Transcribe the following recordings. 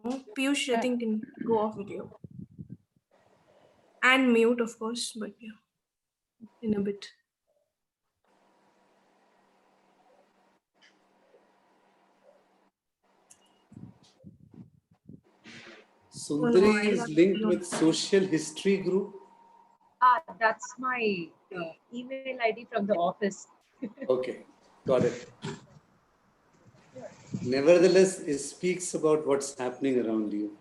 Piyush, I think, can go off video. And mute, of course, but yeah, in a bit. Sundari is linked with Social History Group. That's my email ID from the office. Okay, got it. Nevertheless, it speaks about what's happening around you.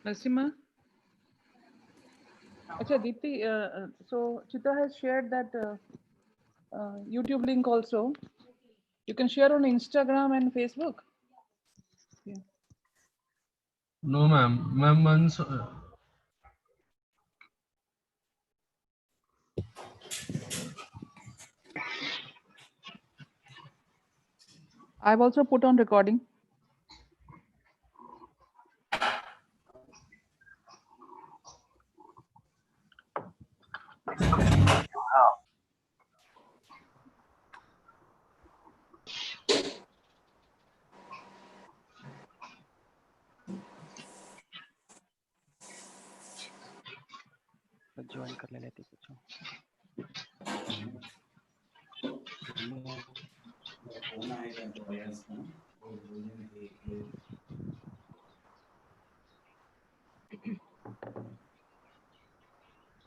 Nasima? Acha, Deepti, so Chitra has shared that YouTube link also. You can share on Instagram and Facebook. Yeah. No, ma'am. Ma'am, once. I've also put on recording. Join कर लेते कुछ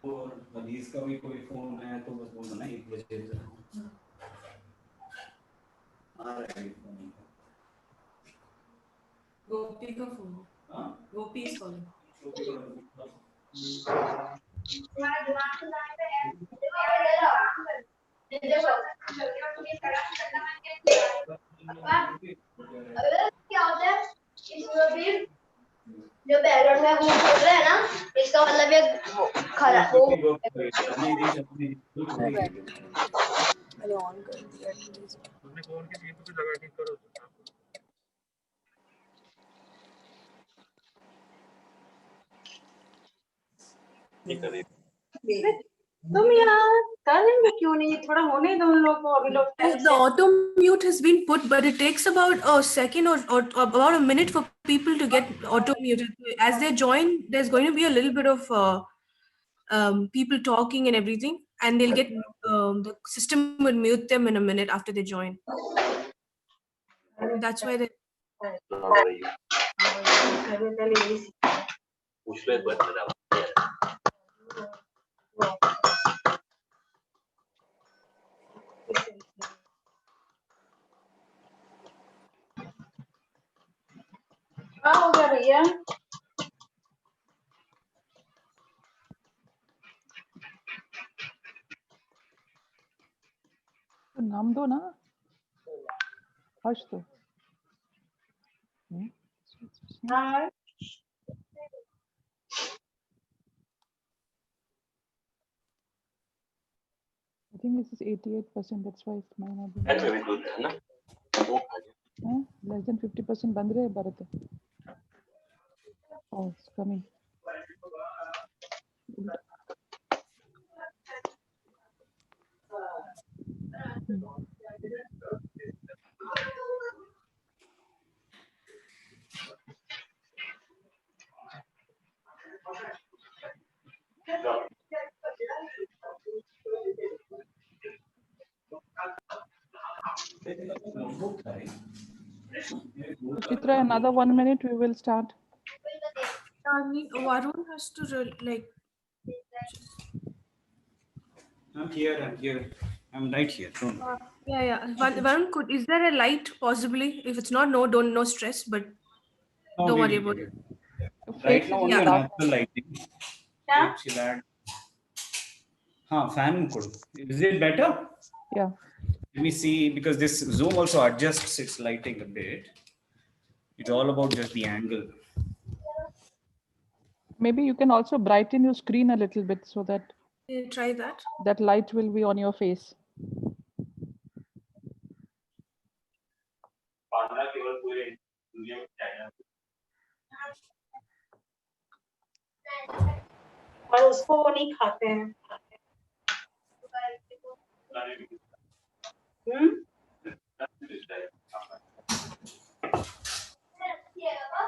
और हदीस का भी कोई phone है तो बस बोलना 1 बजे आ रहा है phone Gopi ka phone. Gopi is calling. जो बैकग्राउंड में वो बोल रहा है ना, इसका मतलब ये खराब वो मैंने ऑन कर दिया तुमने फोन की चीज पे लगा के करो तुम यार करेंगे क्यों नहीं, थोड़ा होने दो उन लोगों को, अभी लोग The auto mute has been put, but it takes about a second or about a minute for people to get auto muted. As they join, there's going to be a little bit of people talking and everything, and they'll get the system will mute them in a minute after they join. That's why they. क्या हो गया भैया? तो नाम दो ना, हर्ष तो. हाँ I think this is 88%. That's why it's mine not being. Less than 50% बंद रहे Bharat. Oh, it's coming. Chitra, another 1 minute, we will start. Varun has to like. I'm here. I'm right here. Yeah. Varun, is there a light possibly? If it's not, no stress, but don't worry about it. Right now only a natural lighting. क्या? हाँ, fan could. Is it better? Yeah. Let me see, because this Zoom also adjusts its lighting a bit. It's all about just the angle. Maybe you can also brighten your screen a little bit so that Try that. that light will be on your face. और उसको वो नहीं खाते हैं.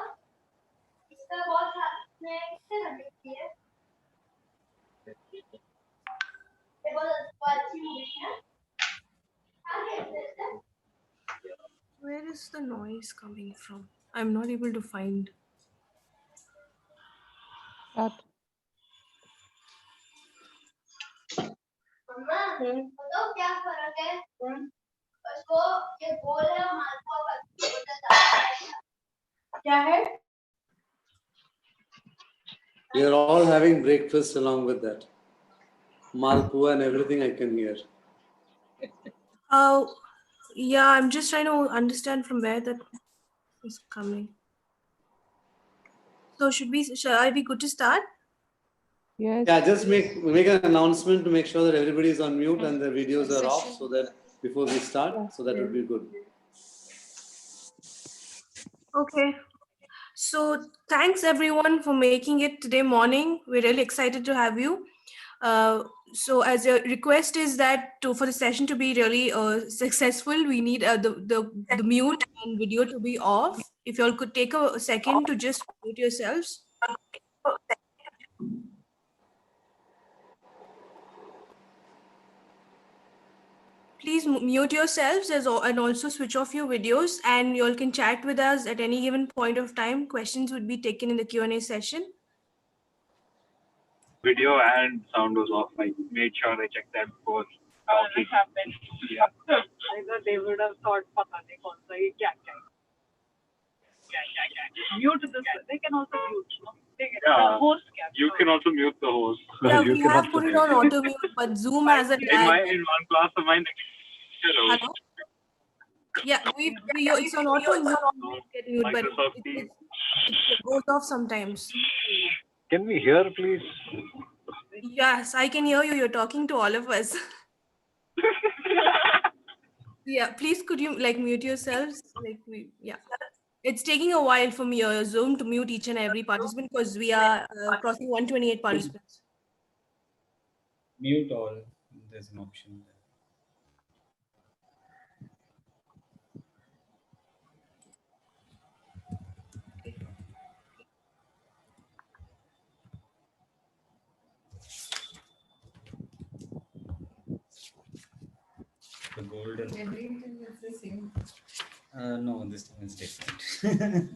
इसका बहुत में कितने घंटे की है ये बहुत अच्छी मूवी है Where is the noise coming from? I'm not able to find. Start. मम्मा बताओ क्या फर्क है उसको ये गोल है और मालपुआ पतली होता है क्या है? You're all having breakfast along with that. Malpua and everything I can hear. Yeah, I'm just trying to understand from where that is coming. So are we good to start? Yes. Yeah, just make an announcement to make sure that everybody is on mute and the videos are off so that before we start, so that would be good. Okay. So thanks everyone for making it today morning. We're really excited to have you. So as a request is that for the session to be really successful, we need the mute and video to be off. If you all could take a second to just mute yourselves. Please mute yourselves and also switch off your videos, and you all can chat with us at any given point of time. Questions would be taken in the Q&A session. Video and sound was off. I made sure I checked that before. What happened? Yeah. They would have thought, "Pata nahi kaun sa ye kya kya." Mute this. They can also mute. No? The host can. You can also mute the host. Yeah, You we can have also put it mute on auto mute, but Zoom has a In tag. in one class of mine. Hello? Yeah, it's on auto mute, but Microsoft Teams. it goes off sometimes. Can we hear, please? Yes, I can hear you. You're talking to all of us. Yeah, please could you mute yourselves? It's taking a while for me Zoom to mute each and every participant because we are crossing 128 participants. Mute all. There's an option there. The golden. Everything is the same. No, this one is different.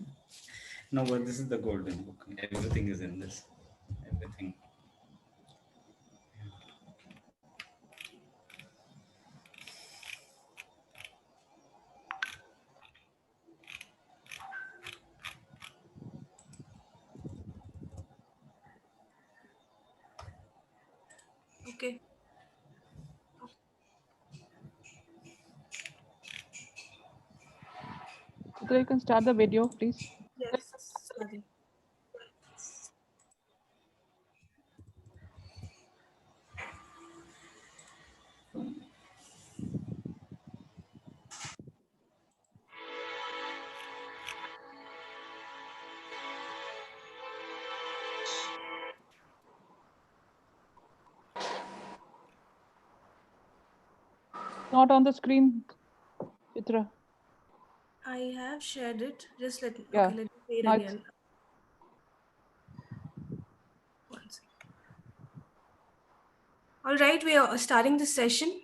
No, but this is the golden book. Everything is in this. Everything. Okay. So you can start the video, please. Yes. Sorry. Not on the screen, Chitra. I have shared it. Just let me Yeah. let me say it Now it's- again. One second. All right, we are starting the session.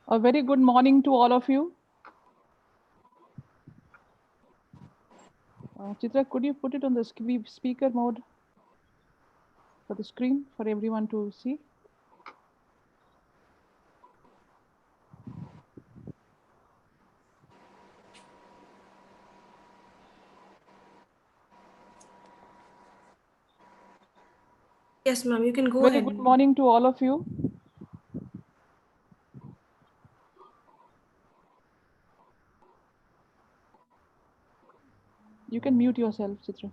A very good morning to all of you. Chitra, could you put it on the speaker mode for the screen for everyone to see? Yes, ma'am, you can go Very ahead. good morning to all of you. You can mute yourself, Chitra.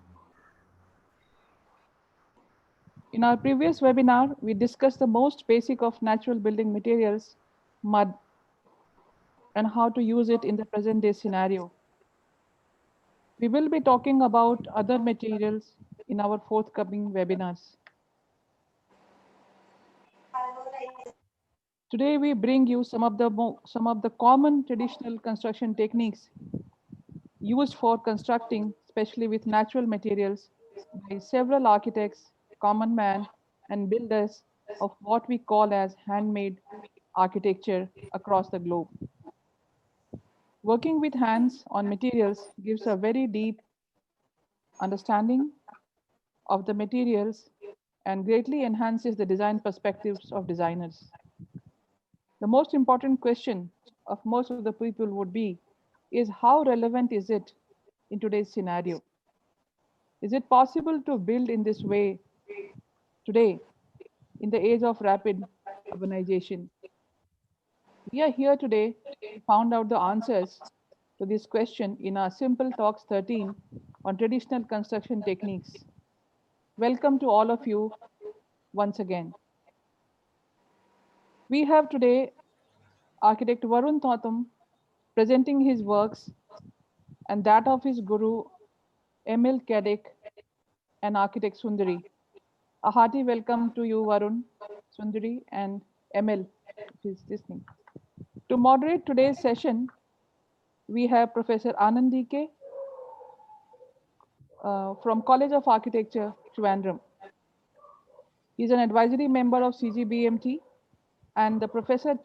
In our previous webinar, we discussed the most basic of natural building materials, mud. and how to use it in the present day scenario. We will be talking about other materials in our forthcoming webinars. Today we bring you some of the common traditional construction techniques used for constructing, especially with natural materials, by several architects, common man, and builders of what we call as handmade architecture across the globe. Working with hands on materials gives a very deep understanding of the materials and greatly enhances the design perspectives of designers. The most important question of most of the people would be is how relevant is it in today's scenario? Is it possible to build in this way today in the age of rapid urbanization? We are here today to find out the answers to this question in our Simple Talks 13 on traditional construction techniques. Welcome to all of you once again. We have today architect Varun Thotham presenting his works and that of his guru Emil Kadek and architect Sundari. A hearty welcome to you, Varun, Sundari, and Emil, if he's listening. To moderate today's session, we have Professor Anand DK from College of Architecture, Trivandrum. He's an advisory member of CGBMT and the professor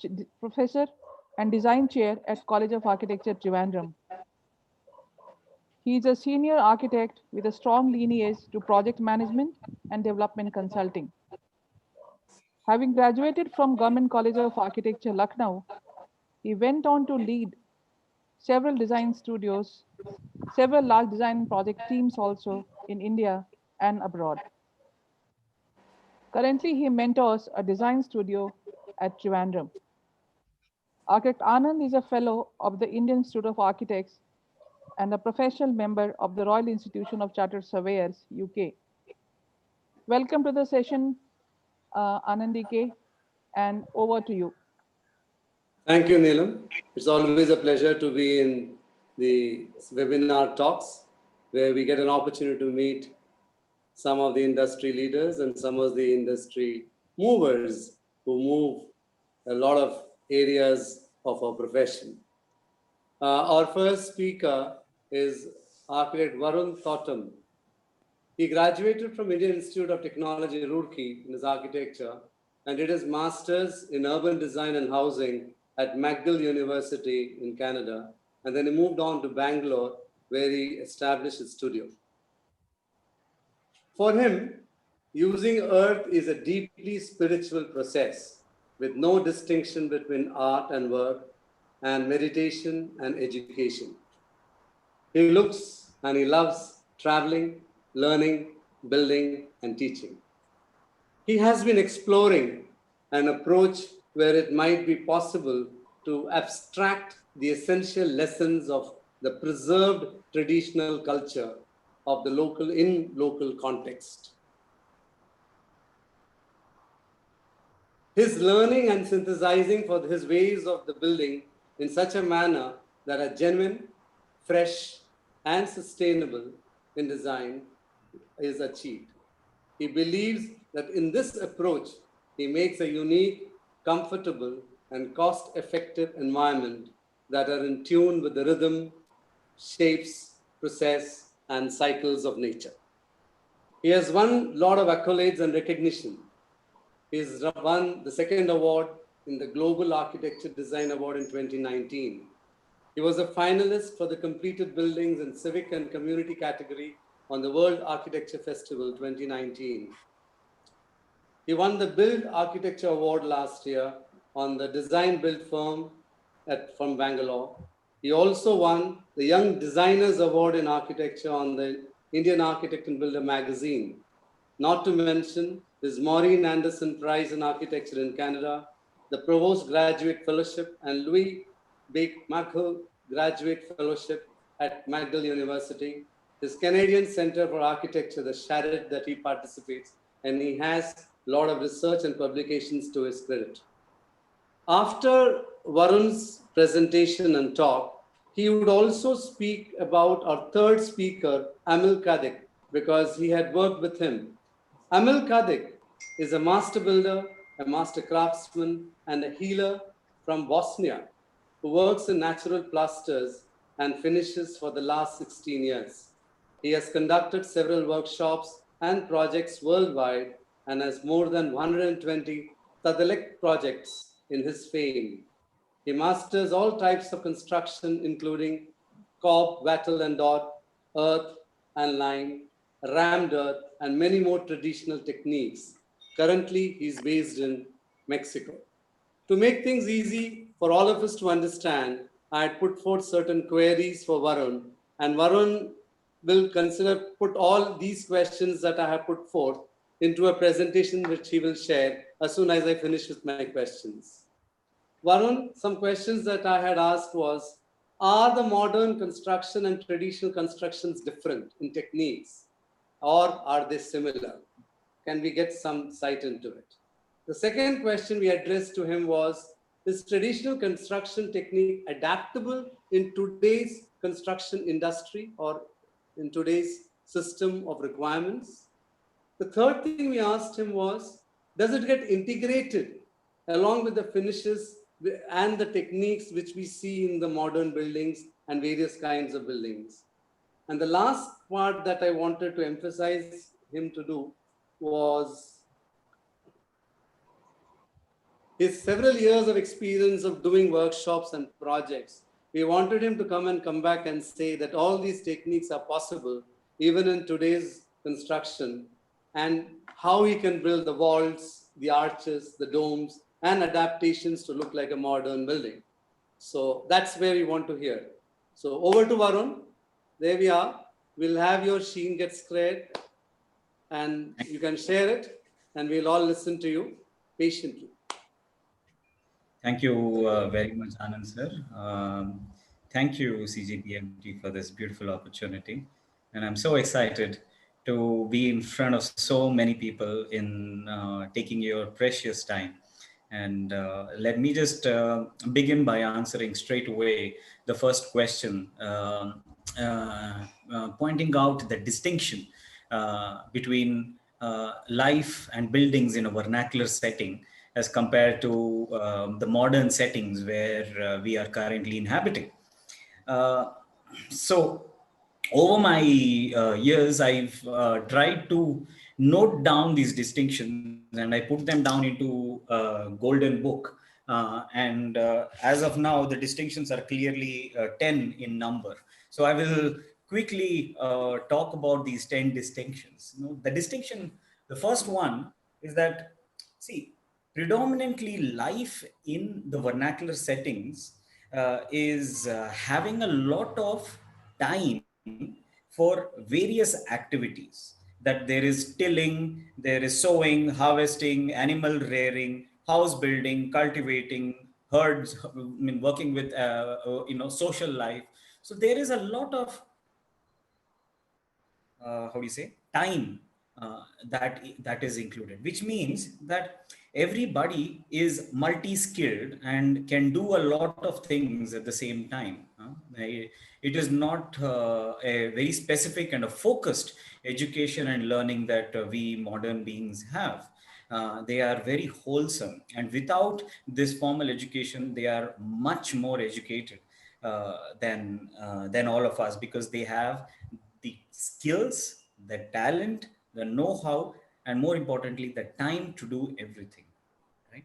and design chair at College of Architecture, Trivandrum. He is a senior architect with a strong lineage to project management and development consulting. Having graduated from Government College of Architecture, Lucknow, he went on to lead several design studios, several large design project teams also in India and abroad. Currently, he mentors a design studio at Trivandrum. Architect Anand is a fellow of the Indian Institute of Architects and a professional member of the Royal Institution of Chartered Surveyors, UK. Welcome to the session, Anand DK, and over to you. Thank you, Neelam. It's always a pleasure to be in the webinar talks where we get an opportunity to meet some of the industry leaders and some of the industry movers who move a lot of areas of our profession. Our first speaker is architect Varun Thotham. He graduated from Indian Institute of Technology, Roorkee, in his architecture and did his master's in urban design and housing at McGill University in Canada. And then he moved on to Bangalore, where he established his studio. For him, using earth is a deeply spiritual process with no distinction between art and work and meditation and education. He looks and he loves traveling, learning, building, and teaching. He has been exploring an approach where it might be possible to abstract the essential lessons of the preserved traditional culture of the local context. His learning and synthesizing for his ways of the building in such a manner that are genuine, fresh, and sustainable in design is achieved. He believes that in this approach, he makes a unique, comfortable, and cost-effective environment that are in tune with the rhythm, shapes, process, and cycles of nature. He has won a lot of accolades and recognition. He has won the second award in the Global Architecture Design Award in 2019. He was a finalist for the Completed Buildings in Civic and Community category on the World Architecture Festival 2019. He won the Build Architecture Award last year on the Design Build firm from Bangalore. He also won the Young Designers Award in Architecture on the Indian Architect and Builder magazine. Not to mention his Maureen Anderson Prize in Architecture in Canada, the Provost Graduate Fellowship, and Louis McGill Graduate Fellowship at McGill University, his Canadian Center for Architecture, the Shadid, that he participates, and he has a lot of research and publications to his credit. After Varun's presentation and talk, he would also speak about our third speaker, Amil Kadik, because he had worked with him. Amil Kadik is a master builder, a master craftsman, and a healer from Bosnia who works in natural plasters and finishes for the last 16 years. He has conducted several workshops and projects worldwide and has more than 120 Tadalek projects in his fame. He masters all types of construction, including cob, wattle and dot, earth and lime, rammed earth, and many more traditional techniques. Currently, he's based in Mexico. To make things easy for all of us to understand, I had put forth certain queries for Varun, and Varun will put all these questions that I have put forth into a presentation which he will share as soon as I finish with my questions. Varun, some questions that I had asked was, are the modern construction and traditional constructions different in techniques, or are they similar? Can we get some sight into it? The second question we addressed to him was, is traditional construction technique adaptable in today's construction industry or in today's system of requirements? The third thing we asked him was, does it get integrated along with the finishes and the techniques which we see in the modern buildings and various kinds of buildings? And the last part that I wanted to emphasize him to do was his several years of experience of doing workshops and projects. We wanted him to come back and say that all these techniques are possible even in today's construction, and how he can build the walls, the arches, the domes, and adaptations to look like a modern building. So that's where we want to hear. So over to Varun. There we are. We'll have your sheen get squared and you can share it and we'll all listen to you patiently. Thank you very much, Anand sir. Thank you, CGPMT, for this beautiful opportunity. And I'm so excited to be in front of so many people in taking your precious time. And let me just begin by answering straight away the first question, pointing out the distinction between life and buildings in a vernacular setting as compared to the modern settings where we are currently inhabiting. So over my years, I've tried to note down these distinctions and I put them down into a golden book. As of now, the distinctions are clearly 10 in number. So I will quickly talk about these 10 distinctions. You know, the first one is that, see, predominantly life in the vernacular settings is having a lot of time for various activities. That there is tilling, there is sowing, harvesting, animal rearing, house building, cultivating, herds, I mean, working with, social life. So there is a lot of, time that is included, which means that everybody is multi-skilled and can do a lot of things at the same time. It is not a very specific and a focused education and learning that we modern beings have. They are very wholesome, and without this formal education, they are much more educated than all of us, because they have the skills, the talent, the know-how, and more importantly, the time to do everything. Right.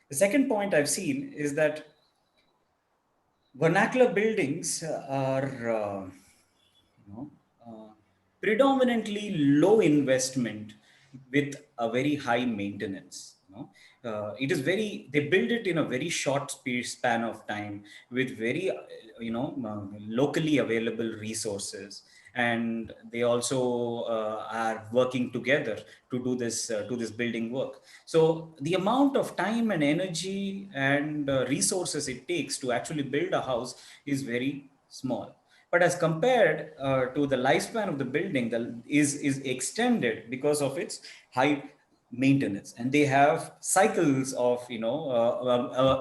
The second point I've seen is that vernacular buildings are, predominantly low investment with a very high maintenance. It is they build it in a very short span of time with very, locally available resources. And they also are working together to do this building work. So the amount of time and energy and resources it takes to actually build a house is very small. But as compared to the lifespan of the building, is extended because of its high maintenance, and they have cycles of, you know,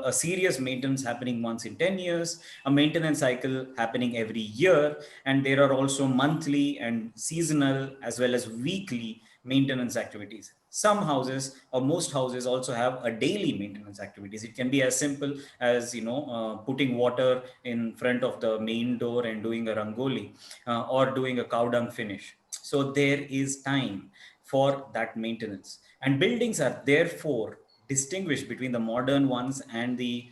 a serious maintenance happening once in 10 years, a maintenance cycle happening every year, and there are also monthly and seasonal as well as weekly maintenance activities. Some houses, or most houses, also have a daily maintenance activities. It can be as simple as, you know, putting water in front of the main door and doing a rangoli, or doing a cow dung finish. So there is time for that maintenance, and buildings are therefore distinguished between the modern ones and the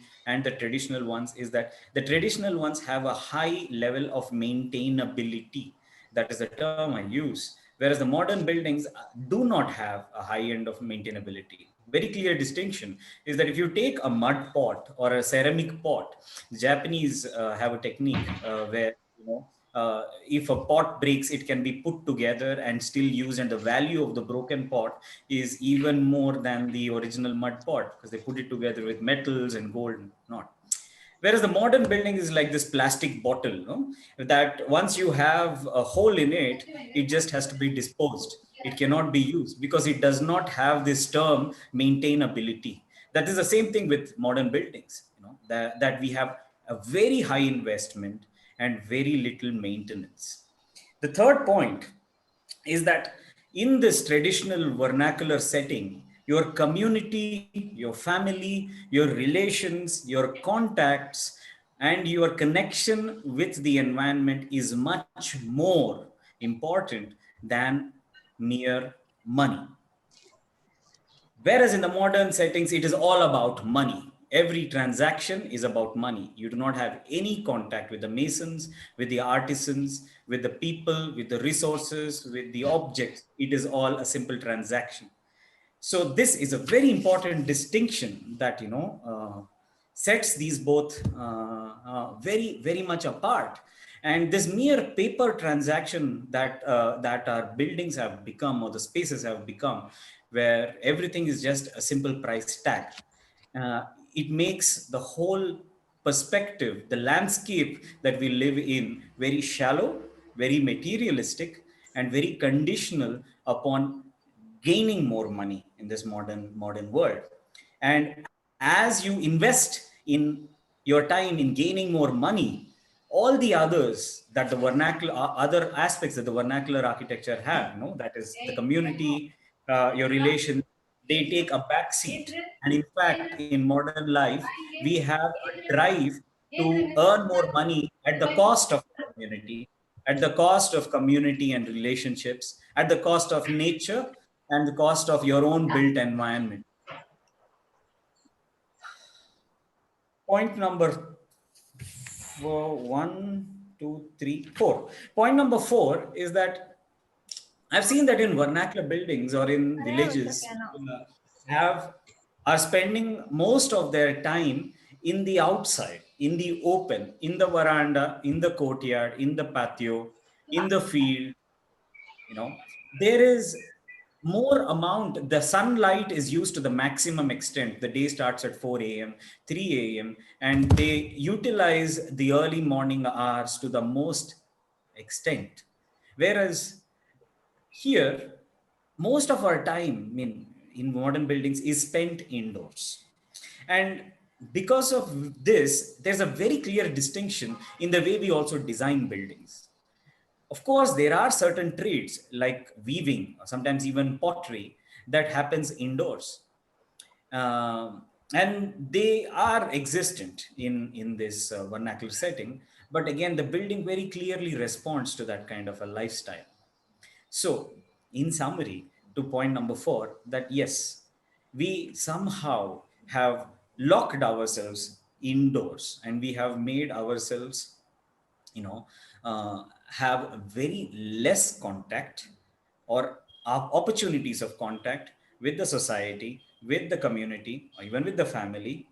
traditional ones, is that the traditional ones have a high level of maintainability. That is the term I use. Whereas the modern buildings do not have a high end of maintainability. Very clear distinction is that if you take a mud pot or a ceramic pot, the Japanese have a technique where, you know, if a pot breaks, it can be put together and still used, and the value of the broken pot is even more than the original mud pot, because they put it together with metals and gold and not. Whereas the modern building is like this plastic bottle, no? That once you have a hole in it, it just has to be disposed. It cannot be used because it does not have this term maintainability. That is the same thing with modern buildings, you know, that we have a very high investment and very little maintenance. The third point is that in this traditional vernacular setting, your community, your family, your relations, your contacts, and your connection with the environment is much more important than mere money. Whereas in the modern settings, it is all about money. Every transaction is about money. You do not have any contact with the masons, with the artisans, with the people, with the resources, with the objects. It is all a simple transaction. So this is a very important distinction that, you know, sets these both very much apart. And this mere paper transaction that our buildings have become, or the spaces have become, where everything is just a simple price tag, it makes the whole perspective, the landscape that we live in, very shallow, very materialistic, and very conditional upon gaining more money in this modern world. And as you invest in your time in gaining more money, all the others that the vernacular, other aspects that the vernacular architecture have, you know, that is the community, your relation, they take a back seat. And in fact, in modern life, we have a drive to earn more money at the cost of community, at the cost of community and relationships, at the cost of nature, and the cost of your own built environment. Point number one, two, three, four. Point number 4 is that I've seen that in vernacular buildings or in villages, people are spending most of their time in the outside, in the open, in the veranda, in the courtyard, in the patio, in the field. You know, there is more amount, the sunlight is used to the maximum extent. The day starts at 4 a.m., 3 a.m., and they utilize the early morning hours to the most extent. Whereas here, most of our time, I mean, in modern buildings is spent indoors. And because of this, there's a very clear distinction in the way we also design buildings. Of course, there are certain trades like weaving, or sometimes even pottery, that happens indoors. And they are existent in this vernacular setting. But again, the building very clearly responds to that kind of a lifestyle. So, in summary, to point number 4, that yes, we somehow have locked ourselves indoors, and we have made ourselves, you know, have very less contact or opportunities of contact with the society, with the community, or even with the family,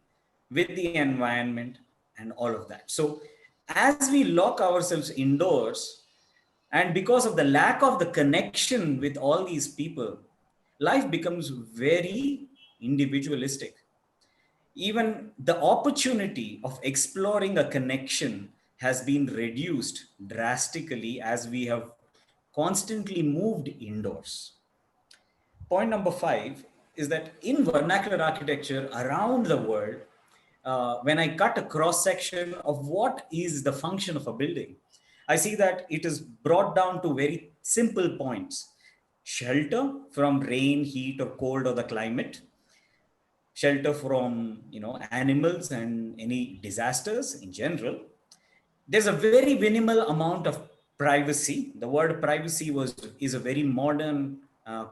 with the environment, and all of that. So as we lock ourselves indoors, and because of the lack of the connection with all these people, life becomes very individualistic. Even the opportunity of exploring a connection has been reduced drastically as we have constantly moved indoors. Point number 5 is that in vernacular architecture around the world, when I cut a cross section of what is the function of a building, I see that it is brought down to very simple points: shelter from rain, heat, or cold, or the climate; shelter from animals and any disasters in general. There's a very minimal amount of privacy. The word privacy is a very modern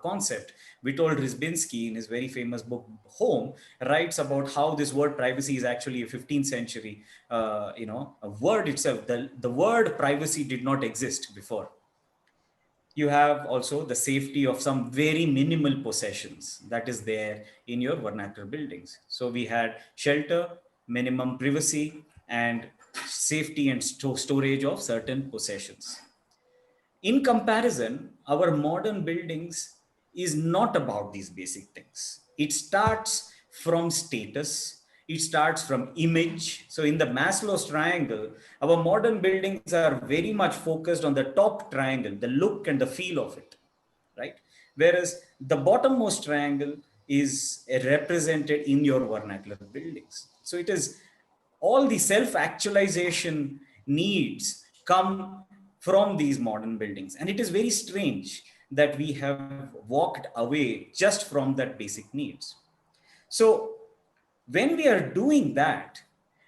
concept. Witold Rybinski, in his very famous book Home, writes about how this word privacy is actually a 15th century a word itself. The word privacy did not exist before. You have also the safety of some very minimal possessions that is there in your vernacular buildings. So we had shelter, minimum privacy, and safety and storage of certain possessions. In comparison, our modern buildings is not about these basic things. It starts from status. It starts from image. So in the Maslow's triangle, our modern buildings are very much focused on the top triangle, the look and the feel of it, right? Whereas the bottommost triangle is represented in your vernacular buildings. So it is all the self-actualization needs come from these modern buildings. And it is very strange that we have walked away just from that basic needs. So when we are doing that,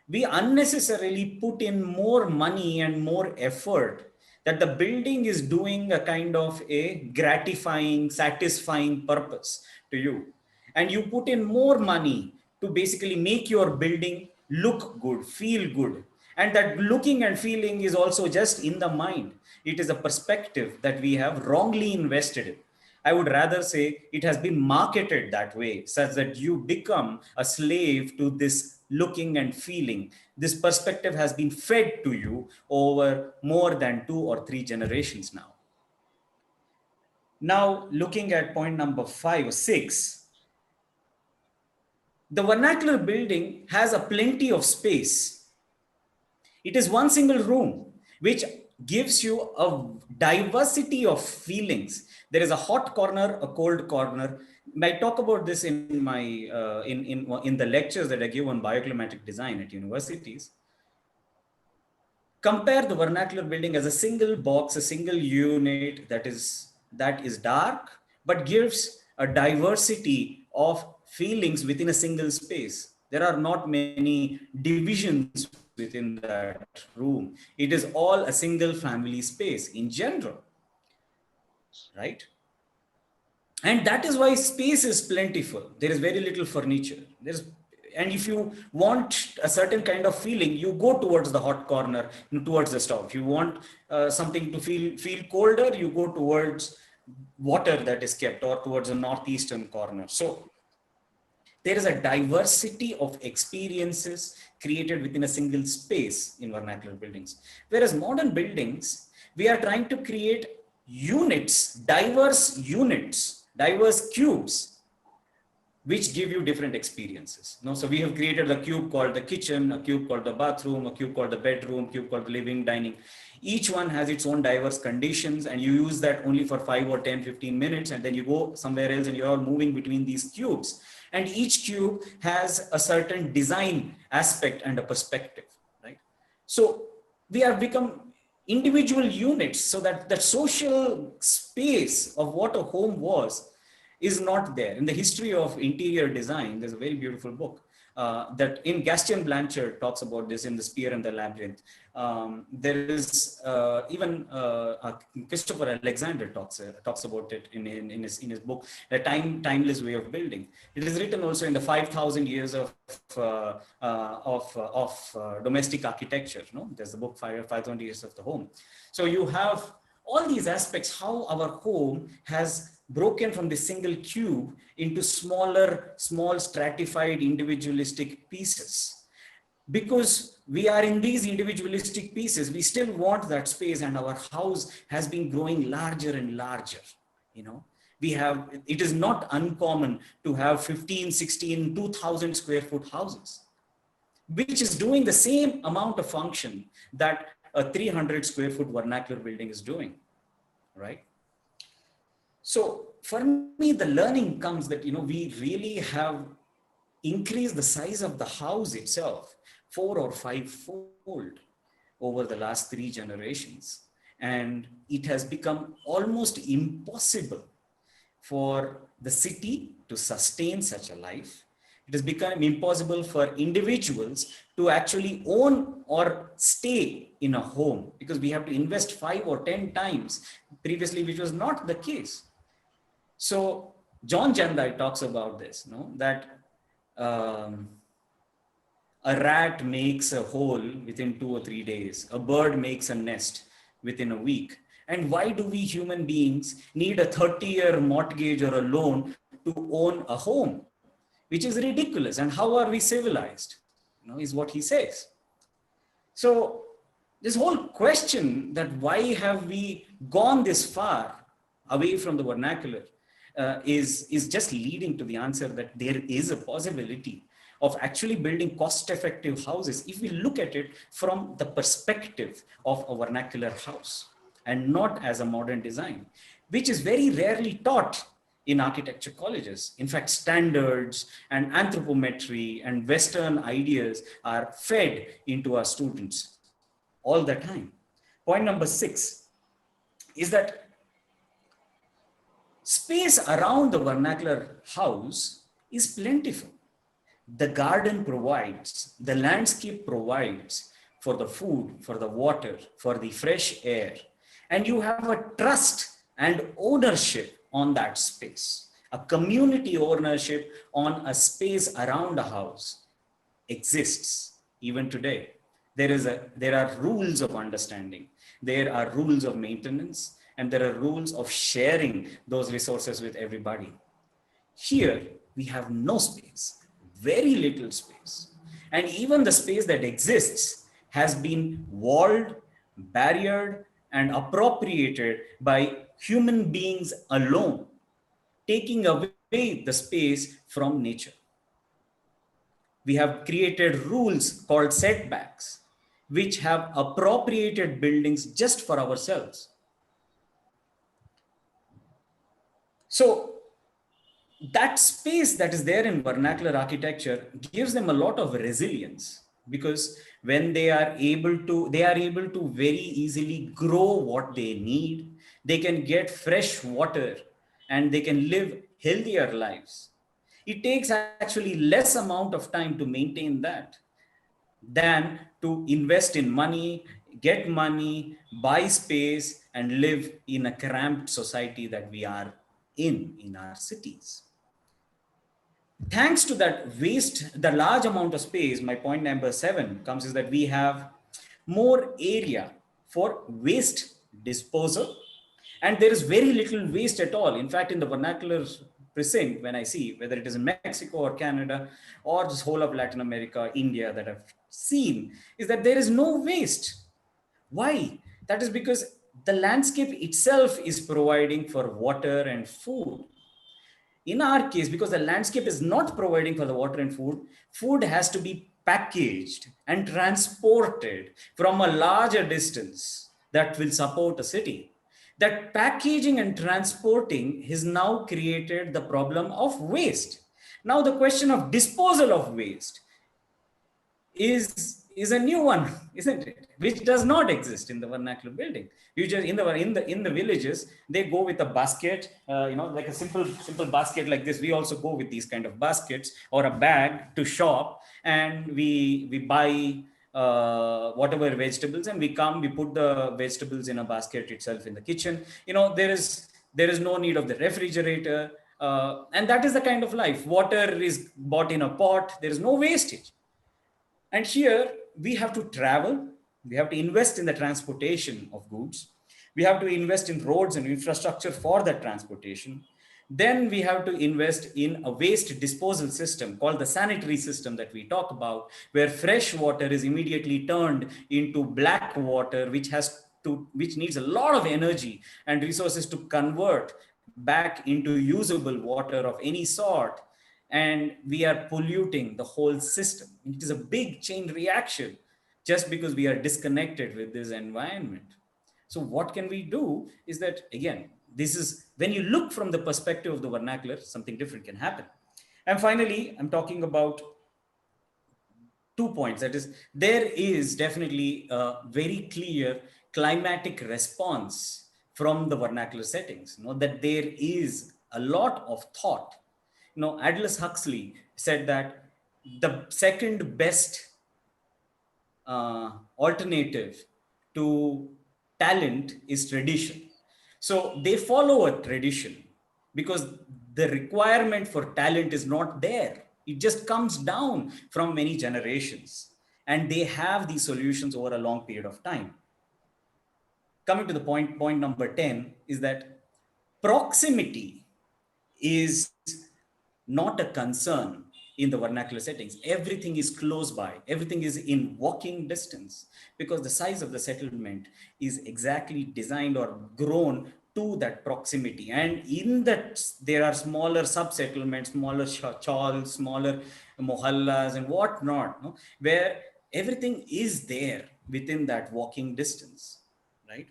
we unnecessarily put in more money and more effort that the building is doing a kind of a gratifying, satisfying purpose to you. And you put in more money to basically make your building look good, feel good. And that looking and feeling is also just in the mind. It is a perspective that we have wrongly invested in. I would rather say it has been marketed that way, such that you become a slave to this looking and feeling. This perspective has been fed to you over more than 2 or 3 generations now. Now, looking at point number 5 or 6, the vernacular building has a plenty of space. It is one single room, which gives you a diversity of feelings. There is a hot corner, a cold corner. I talk about this in my in the lectures that I give on bioclimatic design at universities. Compare the vernacular building as a single box, a single unit that is dark, but gives a diversity of feelings within a single space. There are not many divisions within that room. It is all a single family space in general, right? And that is why space is plentiful. There is very little furniture. And if you want a certain kind of feeling, you go towards the hot corner, towards the stove. If you want something to feel colder, you go towards water that is kept, or towards the northeastern corner. So there is a diversity of experiences created within a single space in vernacular buildings. Whereas modern buildings, we are trying to create units, diverse cubes, which give you different experiences. So we have created a cube called the kitchen, a cube called the bathroom, a cube called the bedroom, a cube called the living, dining. Each one has its own diverse conditions, and you use that only for 5 or 10, 15 minutes, and then you go somewhere else and you're all moving between these cubes. And each cube has a certain design aspect and a perspective, right? So we have become individual units, so that the social space of what a home was is not there. In the history of interior design, there's a very beautiful book that in Gaston Blanchard talks about this in The Spear and the Labyrinth. There is even Christopher Alexander talks about it in his book, The Timeless Way of Building. It is written also in the 5,000 years of domestic architecture. There's the book 5,000 Years of the Home. So you have all these aspects, how our home has broken from the single cube into small stratified individualistic pieces. Because we are in these individualistic pieces, we still want that space, and our house has been growing larger and larger. It is not uncommon to have 15, 16, 2,000 square foot houses, which is doing the same amount of function that a 300 square foot vernacular building is doing, right? So for me, the learning comes that, we really have increased the size of the house itself 4 or 5-fold over the last 3 generations. And it has become almost impossible for the city to sustain such a life. It has become impossible for individuals to actually own or stay in a home, because we have to invest 5 or 10 times previously, which was not the case. So John Jandai talks about this, that a rat makes a hole within 2 or 3 days. A bird makes a nest within a week. And why do we human beings need a 30-year mortgage or a loan to own a home? Which is ridiculous. And how are we civilized? Is what he says. So this whole question that why have we gone this far away from the vernacular is just leading to the answer that there is a possibility of actually building cost-effective houses if we look at it from the perspective of a vernacular house and not as a modern design, which is very rarely taught in architecture colleges. In fact, standards and anthropometry and Western ideas are fed into our students all the time. Point number 6 is that space around the vernacular house is plentiful. The garden provides, the landscape provides for the food, for the water, for the fresh air. And you have a trust and ownership on that space. A community ownership on a space around a house exists even today. There are rules of understanding. There are rules of maintenance, and there are rules of sharing those resources with everybody. Here, we have no space. Very little space. And even the space that exists has been walled, barriered, and appropriated by human beings alone, taking away the space from nature. We have created rules called setbacks, which have appropriated buildings just for ourselves. So that space that is there in vernacular architecture gives them a lot of resilience, because when they are able to very easily grow what they need, they can get fresh water and they can live healthier lives. It takes actually less amount of time to maintain that than to invest in money, get money, buy space, and live in a cramped society that we are in our cities. Thanks to that waste, the large amount of space, my point number 7 comes is that we have more area for waste disposal, and there is very little waste at all. In fact, in the vernacular precinct, when I see whether it is in Mexico or Canada or this whole of Latin America, India that I've seen, is that there is no waste. Why? That is because the landscape itself is providing for water and food. In our case, because the landscape is not providing for the water and food has to be packaged and transported from a larger distance that will support a city. That packaging and transporting has now created the problem of waste. Now the question of disposal of waste is a new one, isn't it? Which does not exist in the vernacular building. You just in the villages, they go with a basket, like a simple basket like this. We also go with these kind of baskets or a bag to shop, and we buy whatever vegetables, and we put the vegetables in a basket itself in the kitchen. There is no need of the refrigerator, and that is the kind of life. Water is bought in a pot. There is no wastage. And here we have to travel. We have to invest in the transportation of goods. We have to invest in roads and infrastructure for that transportation. Then we have to invest in a waste disposal system called the sanitary system that we talk about, where fresh water is immediately turned into black water, which needs a lot of energy and resources to convert back into usable water of any sort. And we are polluting the whole system. It is a big chain reaction just because we are disconnected with this environment. So what can we do is that, again, this is when you look from the perspective of the vernacular, something different can happen. And finally, I'm talking about 2 points. That is, there is definitely a very clear climatic response from the vernacular settings. That there is a lot of thought. Aldous Huxley said that the second best alternative to talent is tradition. So they follow a tradition because the requirement for talent is not there. It just comes down from many generations, and they have these solutions over a long period of time. Coming to the point number 10 is that proximity is not a concern in the vernacular settings. Everything is close by, everything is in walking distance, because the size of the settlement is exactly designed or grown to that proximity. And in that, there are smaller sub-settlements, smaller chawls, smaller mohallas and whatnot, where everything is there within that walking distance, right?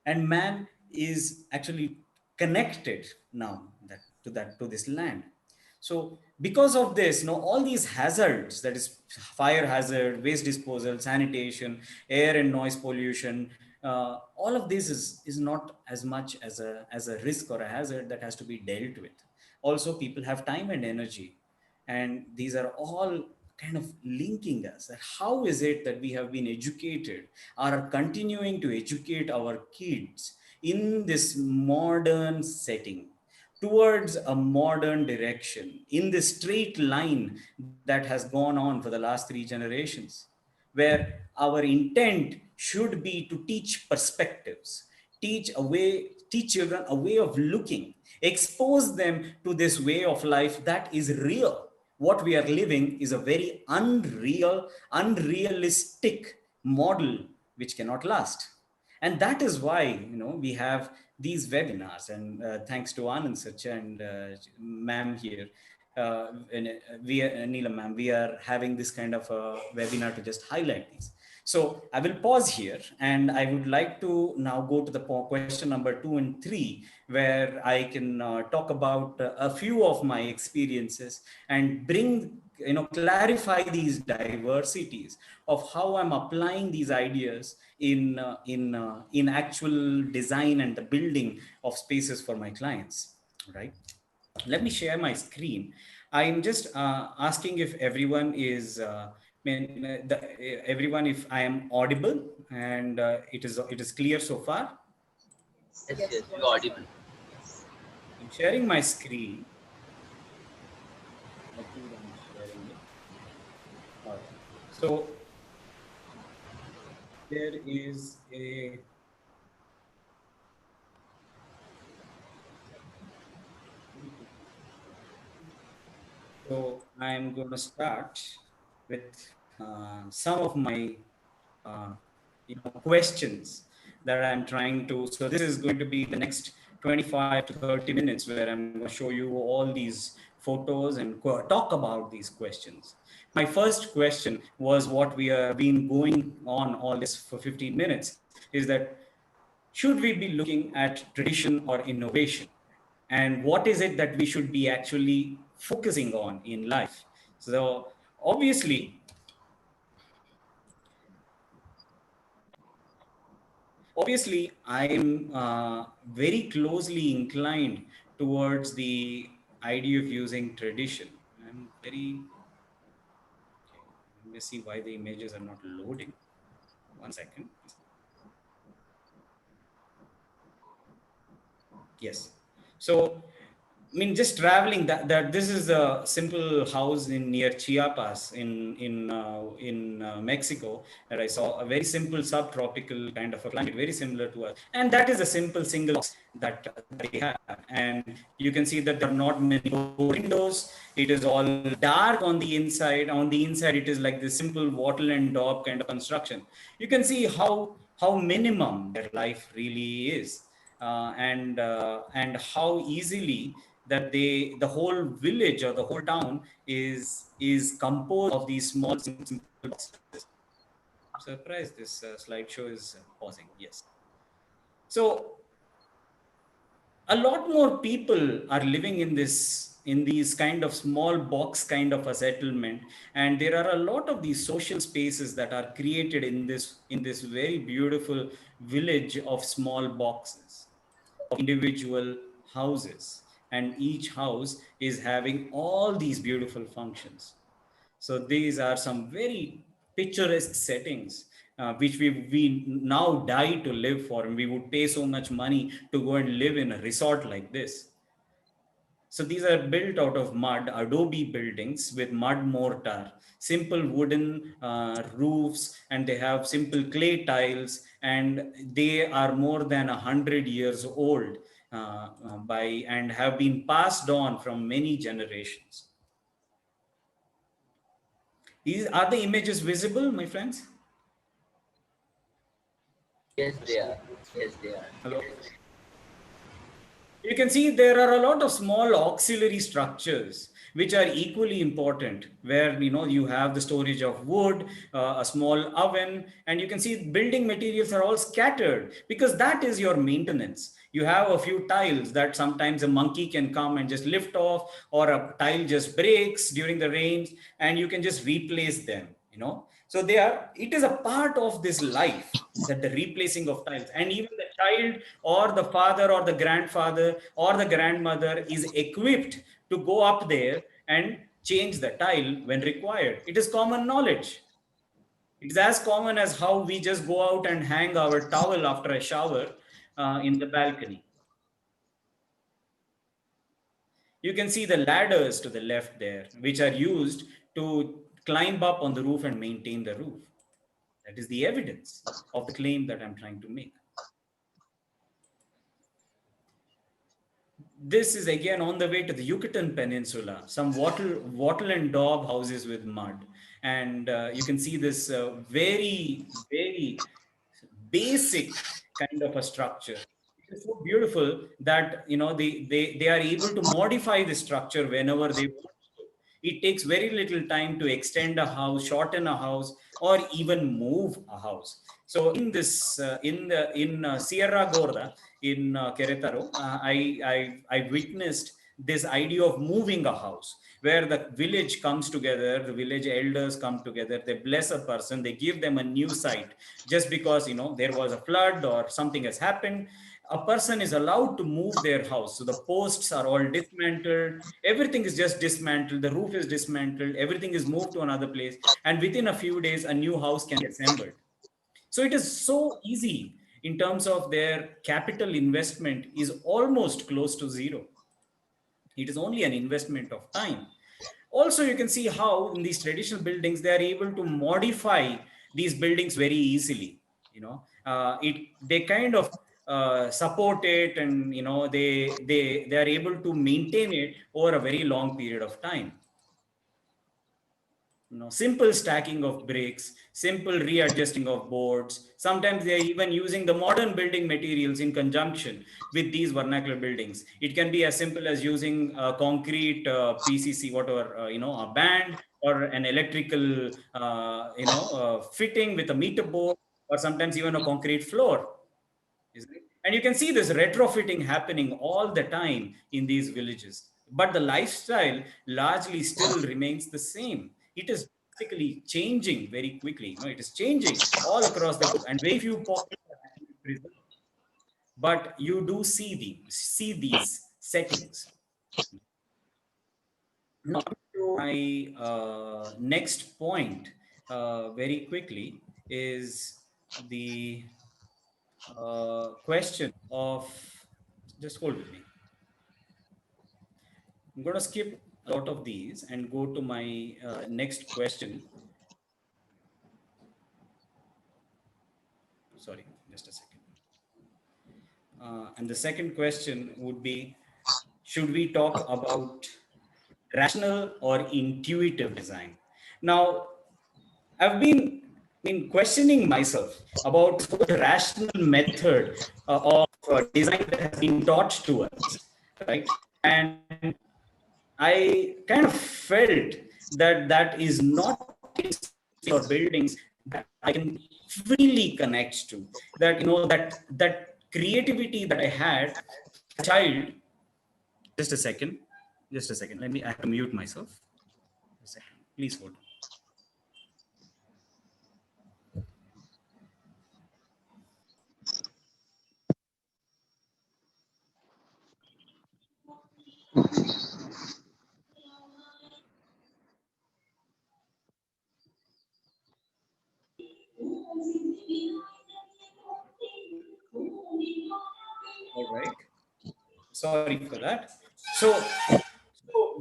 And man is actually connected now to this land. So because of this, all these hazards, that is fire hazard, waste disposal, sanitation, air and noise pollution, all of this is not as much as a risk or a hazard that has to be dealt with. Also, people have time and energy, and these are all kind of linking us. That how is it that we have been educated or are continuing to educate our kids in this modern setting towards a modern direction, in this straight line that has gone on for the last 3 generations, where our intent should be to teach perspectives, teach children a way of looking, expose them to this way of life that is real. What we are living is a very unrealistic model which cannot last. And that is why, we have these webinars, and thanks to Anand Sacha and ma'am here, Neelam ma'am, we are having this kind of a webinar to just highlight these. So I will pause here, and I would like to now go to the question number 2 and 3, where I can talk about a few of my experiences and clarify these diversities of how I'm applying these ideas in actual design and the building of spaces for my clients, right? Let me share my screen. I'm just asking if everyone is, everyone, if I am audible and it is clear so far. Yes, you're audible. I'm sharing my screen. So there is a So I'm going to start with some of my questions that I'm trying to. So this is going to be the next 25 to 30 minutes where I'm going to show you all these photos and talk about these questions. My first question was what we have been going on all this for 15 minutes is that should we be looking at tradition or innovation? And what is it that we should be actually focusing on in life? So obviously, I'm very closely inclined towards the idea of using tradition. I'm very, okay, let me see why the images are not loading. 1 second. Yes. So, just traveling that this is a simple house near Chiapas in Mexico that I saw, a very simple subtropical kind of a climate, very similar to us. And that is a simple single house that they have. And you can see that there are not many windows. It is all dark on the inside. On the inside, it is like this simple wattle and daub kind of construction. You can see how minimum their life really is. And how easily that the whole village or the whole town is composed of these small simple boxes. I'm surprised this slideshow is pausing. Yes. So a lot more people are living in these kind of small box kind of a settlement, and there are a lot of these social spaces that are created in this very beautiful village of small boxes, of individual houses, and each house is having all these beautiful functions. So these are some very picturesque settings, which we now die to live for, and we would pay so much money to go and live in a resort like this. So these are built out of mud, adobe buildings with mud mortar, simple wooden roofs, and they have simple clay tiles, and they are more than 100 years old and have been passed on from many generations. Are the images visible, my friends? Yes, they are. Yes, they are. Hello? You can see there are a lot of small auxiliary structures which are equally important, where you have the storage of wood, a small oven, and you can see building materials are all scattered, because that is your maintenance. You have a few tiles that sometimes a monkey can come and just lift off, or a tile just breaks during the rains, and you can just replace them. So it is a part of this life, that the replacing of tiles, and even the child or the father or the grandfather or the grandmother is equipped to go up there and change the tile when required. It is common knowledge. It's as common as how we just go out and hang our towel after a shower in the balcony. You can see the ladders to the left there, which are used to climb up on the roof and maintain the roof. That is the evidence of the claim that I'm trying to make. This is again on the way to the Yucatan Peninsula, some wattle and daub houses with mud. And you can see this very, very basic kind of a structure. It's so beautiful that they are able to modify the structure whenever they want to. It takes very little time to extend a house, shorten a house, or even move a house. So in this, in Sierra Gorda, in Querétaro, I witnessed this idea of moving a house, where the village comes together, the village elders come together, they bless a person, they give them a new site, just because there was a flood or something has happened. A person is allowed to move their house. So the posts are all dismantled, everything is just dismantled, the roof is dismantled, everything is moved to another place, and within a few days a new house can be assembled. So it is so easy. In terms of their capital investment is almost close to zero. It is only an investment of time. Also, you can see how in these traditional buildings, they are able to modify these buildings very easily. They kind of support it, and they are able to maintain it over a very long period of time. Simple stacking of bricks, simple readjusting of boards. Sometimes they are even using the modern building materials in conjunction with these vernacular buildings. It can be as simple as using concrete PCC, whatever, a band, or an electrical, fitting with a meter board, or sometimes even a concrete floor. Isn't it? And you can see this retrofitting happening all the time in these villages. But the lifestyle largely still remains the same. It is basically changing very quickly. It is changing all across the globe, and very few pockets are actually preserved. But you do see these settings. Now to my next point very quickly is the question of, just hold with me. I'm going to skip a lot of these and go to my next question. Sorry, just a second. And the second question would be, should we talk about rational or intuitive design? Now, I've been questioning myself about the rational method of design that has been taught to us, right? And I kind of felt that is not for buildings that I can freely connect to. That that creativity that I had a child, just a second, I have to mute myself. A second, please hold. All right. Sorry for that. So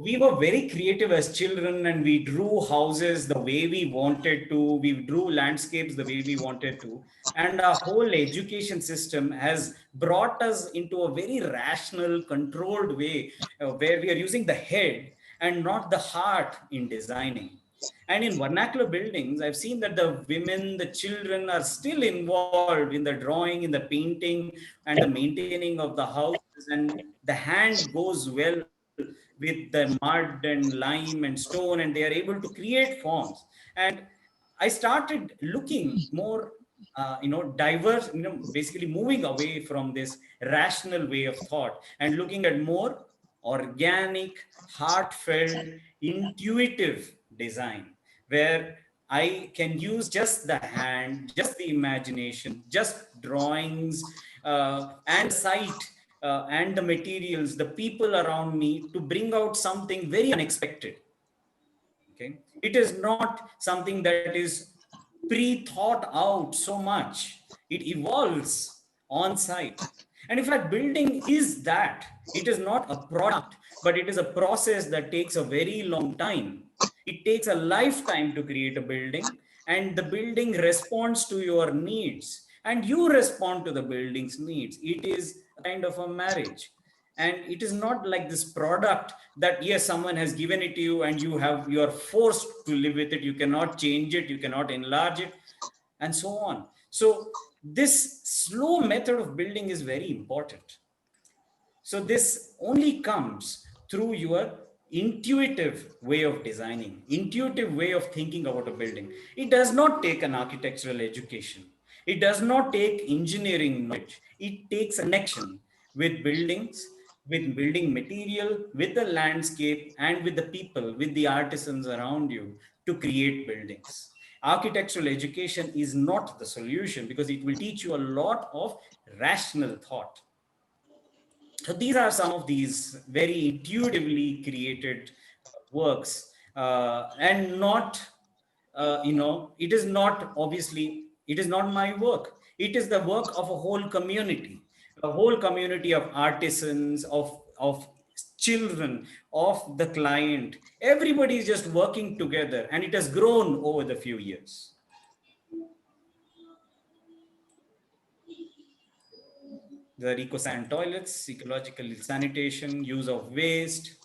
we were very creative as children, and we drew houses the way we wanted to. We drew landscapes the way we wanted to. And our whole education system has brought us into a very rational, controlled way where we are using the head and not the heart in designing. And in vernacular buildings, I've seen that the women, the children are still involved in the drawing, in the painting, and the maintaining of the houses. And the hand goes well with the mud and lime and stone, and they are able to create forms. And I started looking more, diverse, basically moving away from this rational way of thought and looking at more organic, heartfelt, intuitive design, where I can use just the hand, just the imagination, just drawings and sight and the materials, the people around me to bring out something very unexpected. Okay, it is not something that is pre-thought out so much. It evolves on site. And in fact, building is that. It is not a product, but it is a process that takes a very long time. It takes a lifetime to create a building, and the building responds to your needs, and you respond to the building's needs. It is a kind of a marriage. And it is not like this product that, yes, someone has given it to you and you are forced to live with it. You cannot change it, you cannot enlarge it, and so on. So this slow method of building is very important. So this only comes through your intuitive way of designing, intuitive way of thinking about a building. It does not take an architectural education. It does not take engineering knowledge. It takes a connection with buildings, with building material, with the landscape, and with the people, with the artisans around you to create buildings. Architectural education is not the solution because it will teach you a lot of rational thought. So these are some of these very intuitively created works, and not, it is not, obviously, it is not my work. It is the work of a whole community of artisans, of children, of the client. Everybody is just working together, and it has grown over the few years. The eco-san toilets, ecological sanitation, use of waste.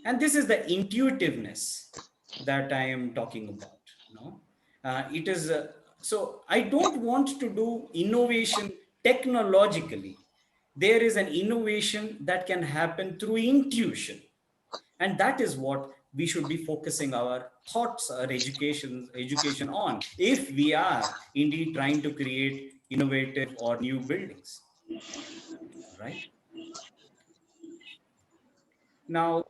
And this is the intuitiveness that I am talking about. It is, so I don't want to do innovation technologically. There is an innovation that can happen through intuition. And that is what we should be focusing our thoughts, our education on, if we are indeed trying to create innovative or new buildings, right? Now,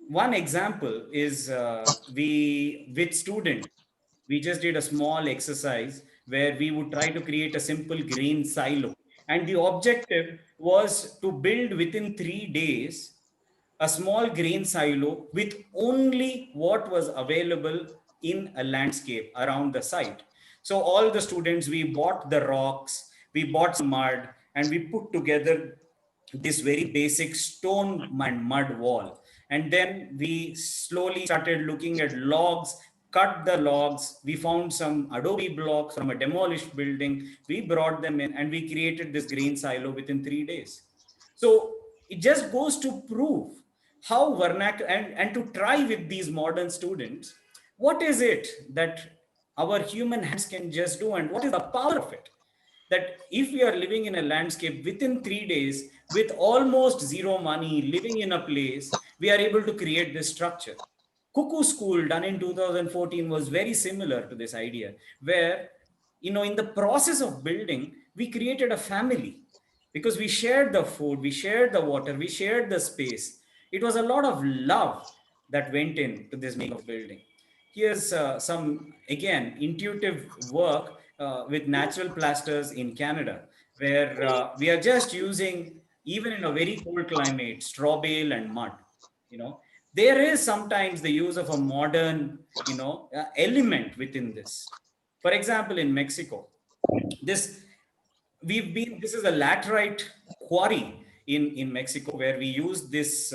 one example is with students, we just did a small exercise where we would try to create a simple grain silo. And the objective was to build within 3 days a small grain silo with only what was available in a landscape around the site. So all the students, we bought the rocks, we bought some mud, and we put together this very basic stone and mud wall. And then we slowly started looking at logs, cut the logs. We found some adobe blocks from a demolished building. We brought them in and we created this grain silo within 3 days. So it just goes to prove how vernacular, and to try with these modern students, what is it that our human hands can just do, and what is the power of it? That if we are living in a landscape within 3 days with almost zero money, living in a place, we are able to create this structure. Cuckoo School, done in 2014, was very similar to this idea, where, in the process of building, we created a family. because we shared the food, we shared the water, we shared the space. It was a lot of love that went into this making of building. Here's some, again, intuitive work with natural plasters in Canada, where we are just using, even in a very cold climate, straw bale and mud. You know, there is sometimes the use of a modern, element within this. For example, in Mexico, this this is a laterite quarry in Mexico, where we use this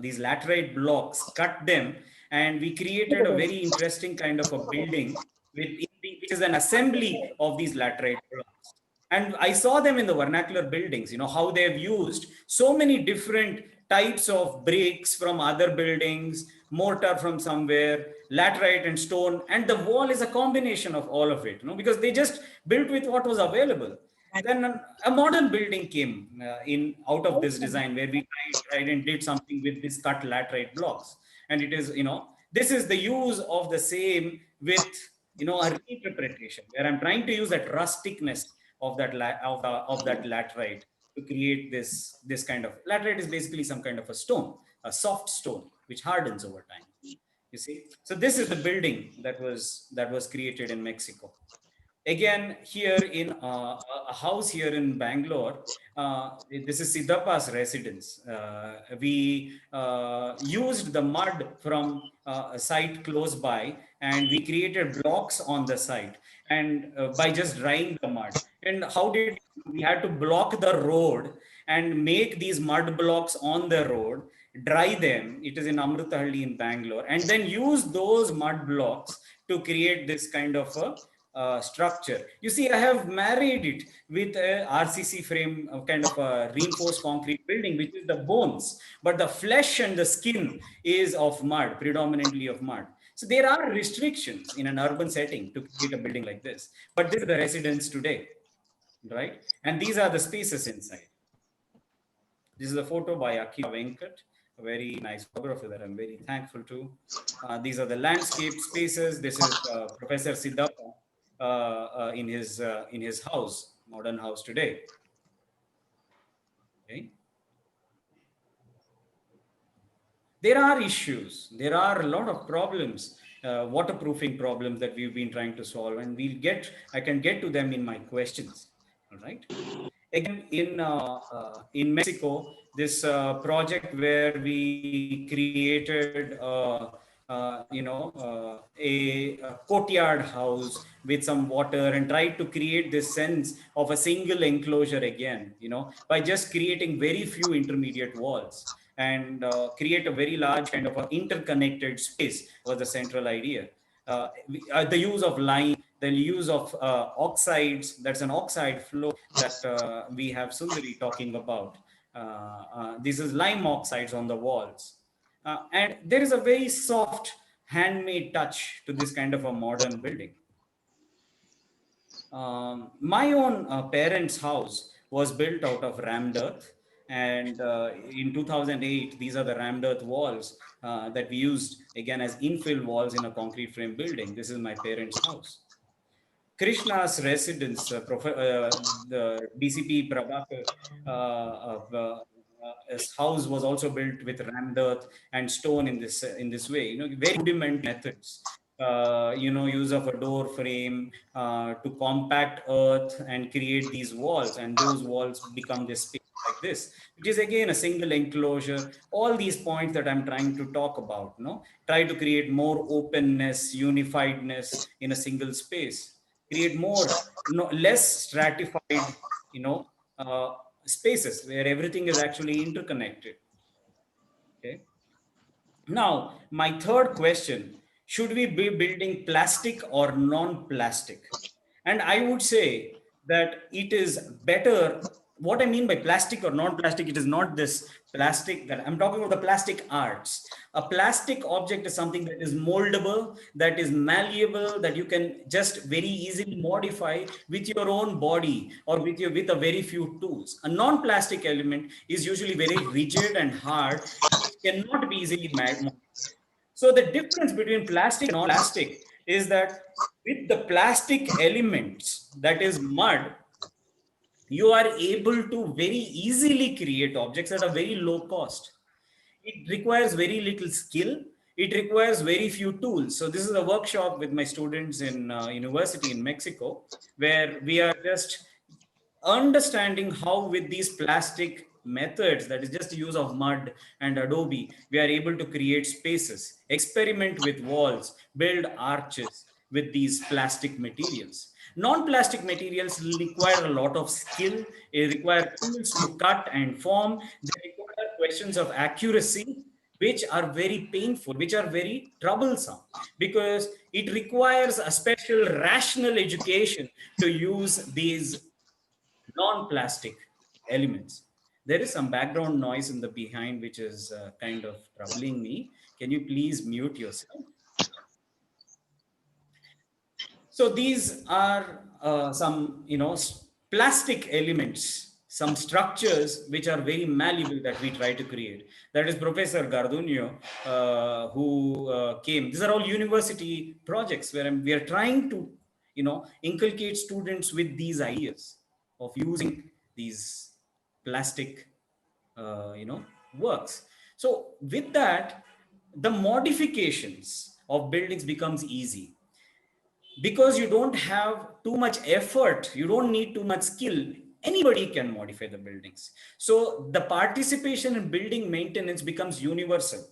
these laterite blocks, cut them, and we created a very interesting kind of a building which is an assembly of these laterite blocks. And I saw them in the vernacular buildings, how they've used so many different types of bricks from other buildings, mortar from somewhere, laterite and stone, and the wall is a combination of all of it, because they just built with what was available. Then a modern building came in out of this design, where we tried and did something with this cut laterite blocks. And it is, this is the use of the same with, a reinterpretation, where I'm trying to use that rusticness of that of that laterite to create this kind of laterite. Is basically some kind of a stone, a soft stone which hardens over time. You see, so this is the building that was created in Mexico. Again, here in a house here in Bangalore, this is Siddhapa's residence. We used the mud from a site close by, and we created blocks on the site, and by just drying the mud. And how did we had to block the road and make these mud blocks on the road, dry them. It is in Amritahalli in Bangalore, and then use those mud blocks to create this kind of a structure. You see, I have married it with a RCC frame, kind of a reinforced concrete building, which is the bones, but the flesh and the skin is of mud, predominantly of mud. So there are restrictions in an urban setting to create a building like this, but this is the residence today, right? And these are the spaces inside. This is a photo by Akila Venkat, a very nice photographer that I'm very thankful to. These are the landscape spaces. This is Professor Siddhapa in his house, modern house today. Okay. There are issues. There are a lot of problems, waterproofing problems that we've been trying to solve, and I can get to them in my questions. All right. Again, in Mexico, this project where we created a courtyard house with some water, and tried to create this sense of a single enclosure again, by just creating very few intermediate walls, and create a very large kind of interconnected space was the central idea. The use of lime, the use of oxides, that's an oxide flow that we have Sundari talking about. This is lime oxides on the walls. And there is a very soft handmade touch to this kind of a modern building. My own parents' house was built out of rammed earth. And in 2008, these are the rammed earth walls that we used again as infill walls in a concrete frame building. This is my parents' house. Krishna's residence, the DCP Prabhakar, his house was also built with rammed earth and stone in this way. Very rudimentary methods. Use of a door frame to compact earth and create these walls, and those walls become this space like this, which is again a single enclosure. All these points that I'm trying to talk about, try to create more openness, unifiedness in a single space, create more, less stratified, spaces where everything is actually interconnected. Okay. Now, my third question: should we be building plastic or non-plastic? And I would say that it is better. What I mean by plastic or non-plastic, it is not this plastic that I'm talking about, the plastic arts. A plastic object is something that is moldable, that is malleable, that you can just very easily modify with your own body or with a very few tools. A non-plastic element is usually very rigid and hard, which cannot be easily modified. So the difference between plastic and non-plastic is that with the plastic elements, that is mud, you are able to very easily create objects at a very low cost. It requires very little skill. It requires very few tools. So this is a workshop with my students in university in Mexico, where we are just understanding how with these plastic methods, that is just the use of mud and adobe, we are able to create spaces, experiment with walls, build arches with these plastic materials. Non-plastic materials require a lot of skill. They require tools to cut and form. They require questions of accuracy, which are very painful, which are very troublesome, because it requires a special rational education to use these non-plastic elements. There is some background noise in the behind, which is kind of troubling me. Can you please mute yourself? So these are some, plastic elements, some structures which are very malleable that we try to create. That is Professor Garduño, who came. These are all university projects where we are trying to, inculcate students with these ideas of using these plastic, works. So with that, the modifications of buildings becomes easy, because you don't have too much effort, you don't need too much skill. Anybody can modify the buildings. So the participation in building maintenance becomes universal.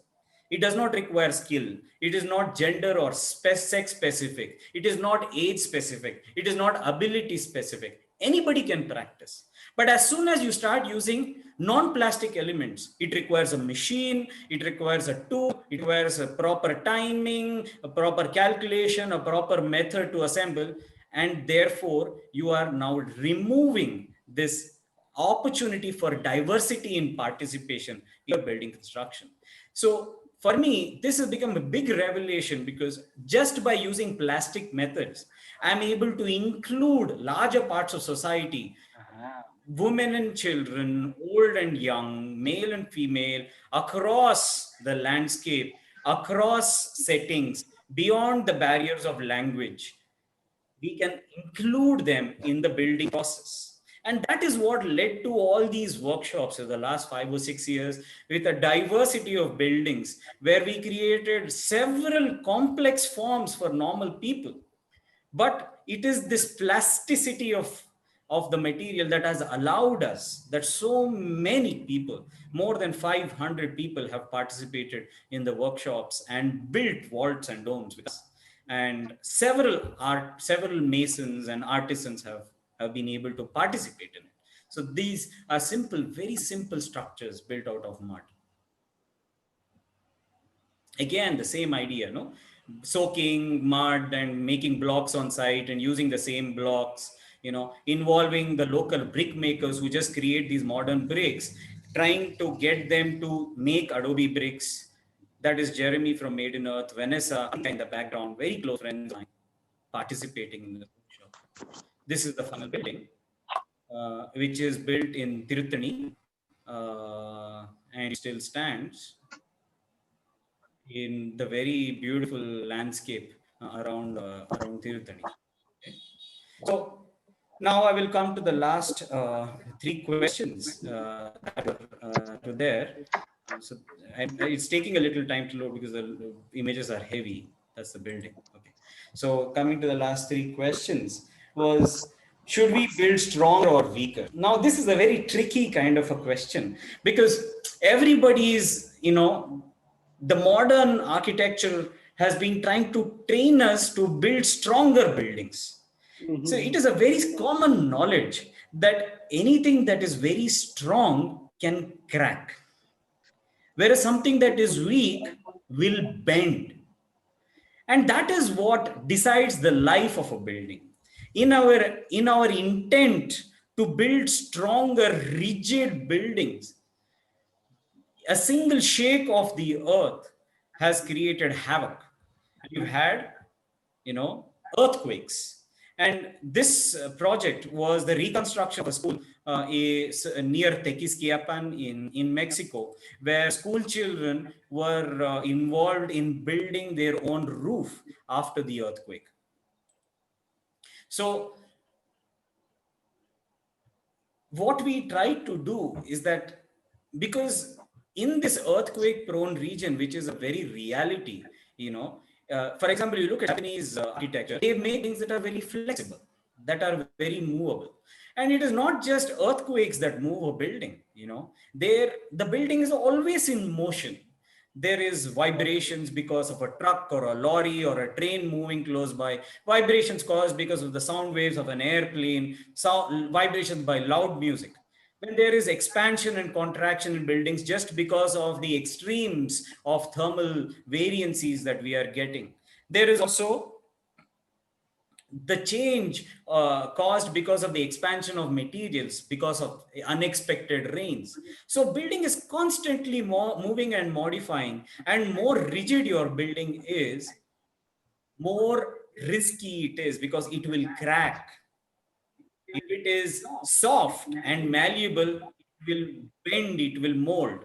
It does not require skill. It is not gender or sex specific. It is not age specific. It is not ability specific. Anybody can practice. But as soon as you start using non-plastic elements, it requires a machine, it requires a tool, it requires a proper timing, a proper calculation, a proper method to assemble. And therefore, you are now removing this opportunity for diversity in participation in building construction. So for me, this has become a big revelation, because just by using plastic methods, I'm able to include larger parts of society, women and children, old and young, male and female, across the landscape, across settings, beyond the barriers of language. We can include them in the building process. And that is what led to all these workshops in the last 5 or 6 years, with a diversity of buildings, where we created several complex forms for normal people. But it is this plasticity of the material that has allowed us, that so many people, more than 500 people, have participated in the workshops and built vaults and domes with us. And several masons and artisans have been able to participate in it. So these are simple, very simple structures built out of mud. Again, the same idea, no? Soaking mud and making blocks on site and using the same blocks, involving the local brick makers who just create these modern bricks, trying to get them to make adobe bricks. That is Jeremy from Made in Earth, Vanessa in the background, very close friends participating in the workshop. This is the final building, which is built in Tirutani, and it still stands in the very beautiful landscape around Tirutani. Okay. So now I will come to the last 3 questions that are there. So it's taking a little time to load because the images are heavy. That's the building. Okay. So coming to the last 3 questions was, should we build stronger or weaker? Now, this is a very tricky kind of a question, because everybody is, the modern architecture has been trying to train us to build stronger buildings. Mm-hmm. So it is a very common knowledge that anything that is very strong can crack, whereas something that is weak will bend. And that is what decides the life of a building. In our intent to build stronger, rigid buildings, a single shake of the earth has created havoc. You've had, earthquakes. And this project was the reconstruction of a school near Tequisquiapan in Mexico, where school children were involved in building their own roof after the earthquake. So what we try to do is that, because in this earthquake prone region, which is a very reality, for example, you look at Japanese architecture, they make things that are very flexible, that are very movable. And it is not just earthquakes that move a building, the building is always in motion. There is vibrations because of a truck or a lorry or a train moving close by, vibrations caused because of the sound waves of an airplane, vibrations by loud music. When there is expansion and contraction in buildings just because of the extremes of thermal variances that we are getting. There is also the change caused because of the expansion of materials, because of unexpected rains. So building is constantly moving and modifying, and more rigid your building is, more risky it is, because it will crack. If it is soft and malleable, it will bend, it will mold.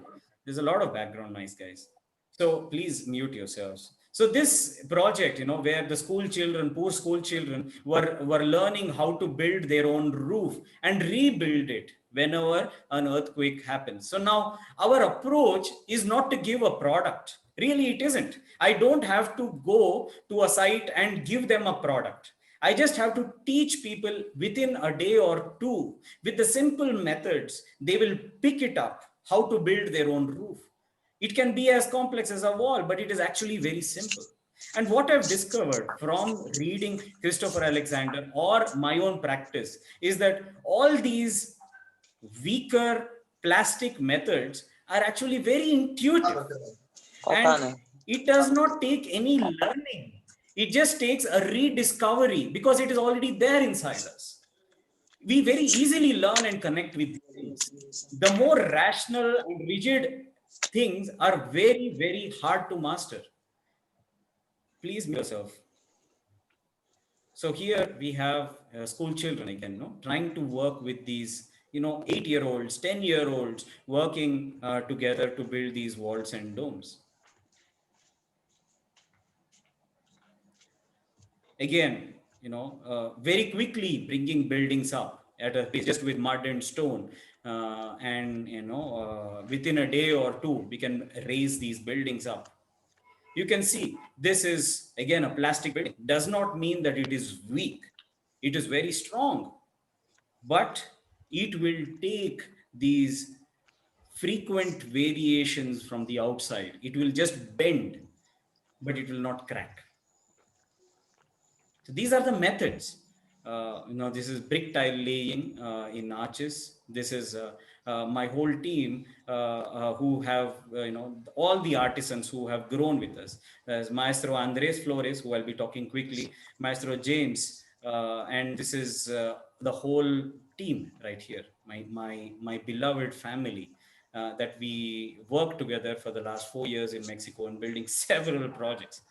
There's a lot of background noise, guys. So please mute yourselves. So this project, where the school children, poor school children were learning how to build their own roof and rebuild it whenever an earthquake happens. So now our approach is not to give a product. Really, it isn't. I don't have to go to a site and give them a product. I just have to teach people within a day or two with the simple methods. They will pick it up, how to build their own roof. It can be as complex as a wall, but it is actually very simple. And what I've discovered from reading Christopher Alexander or my own practice is that all these weaker plastic methods are actually very intuitive. And it does not take any learning. It just takes a rediscovery because it is already there inside us. We very easily learn and connect with things. The more rational and rigid things are very, very hard to master. Please mute yourself. So here we have school children again, trying to work with these, 8-year-olds, 10-year-olds working together to build these walls and domes. Again, very quickly bringing buildings up at a pace just with mud and stone. Within a day or two, we can raise these buildings up. You can see this is, again, a plastic building. Does not mean that it is weak. It is very strong. But it will take these frequent variations from the outside. It will just bend, but it will not crack. So these are the methods. This is brick tile laying in arches. This is my whole team who have, all the artisans who have grown with us. There's Maestro Andres Flores, who I'll be talking quickly, Maestro James, and this is the whole team right here, my beloved family that we worked together for the last 4 years in Mexico and building several projects.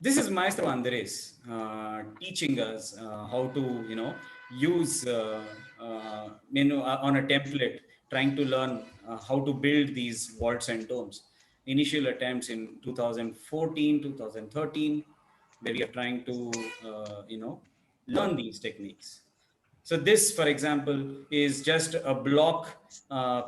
This is Maestro Andres teaching us how to, use on a template, trying to learn how to build these vaults and domes. Initial attempts in 2014, 2013, where we are trying to, learn these techniques. So this, for example, is just a block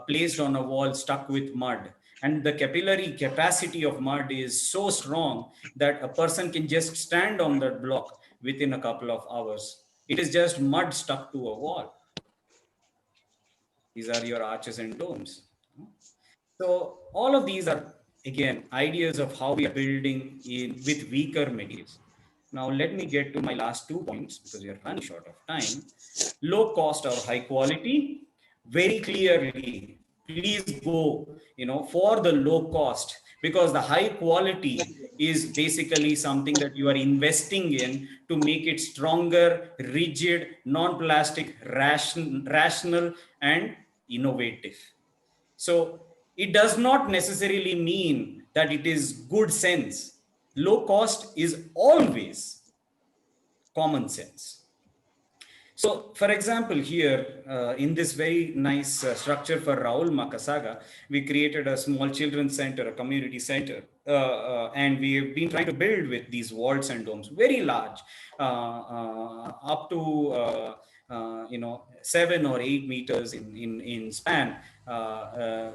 placed on a wall stuck with mud. And the capillary capacity of mud is so strong that a person can just stand on that block within a couple of hours. It is just mud stuck to a wall. These are your arches and domes. So all of these are, again, ideas of how we are building with weaker materials. Now, let me get to my last 2 points because we are running short of time. Low cost or high quality. Very clearly, please go, for the low cost, because the high quality is basically something that you are investing in to make it stronger, rigid, non-plastic, rational, and innovative. So it does not necessarily mean that it is good sense. Low cost is always common sense. So, for example, here in this very nice structure for Raul Makasaga, we created a small children's center, a community center. and we have been trying to build with these vaults and domes, very large, up to 7 or 8 meters in span.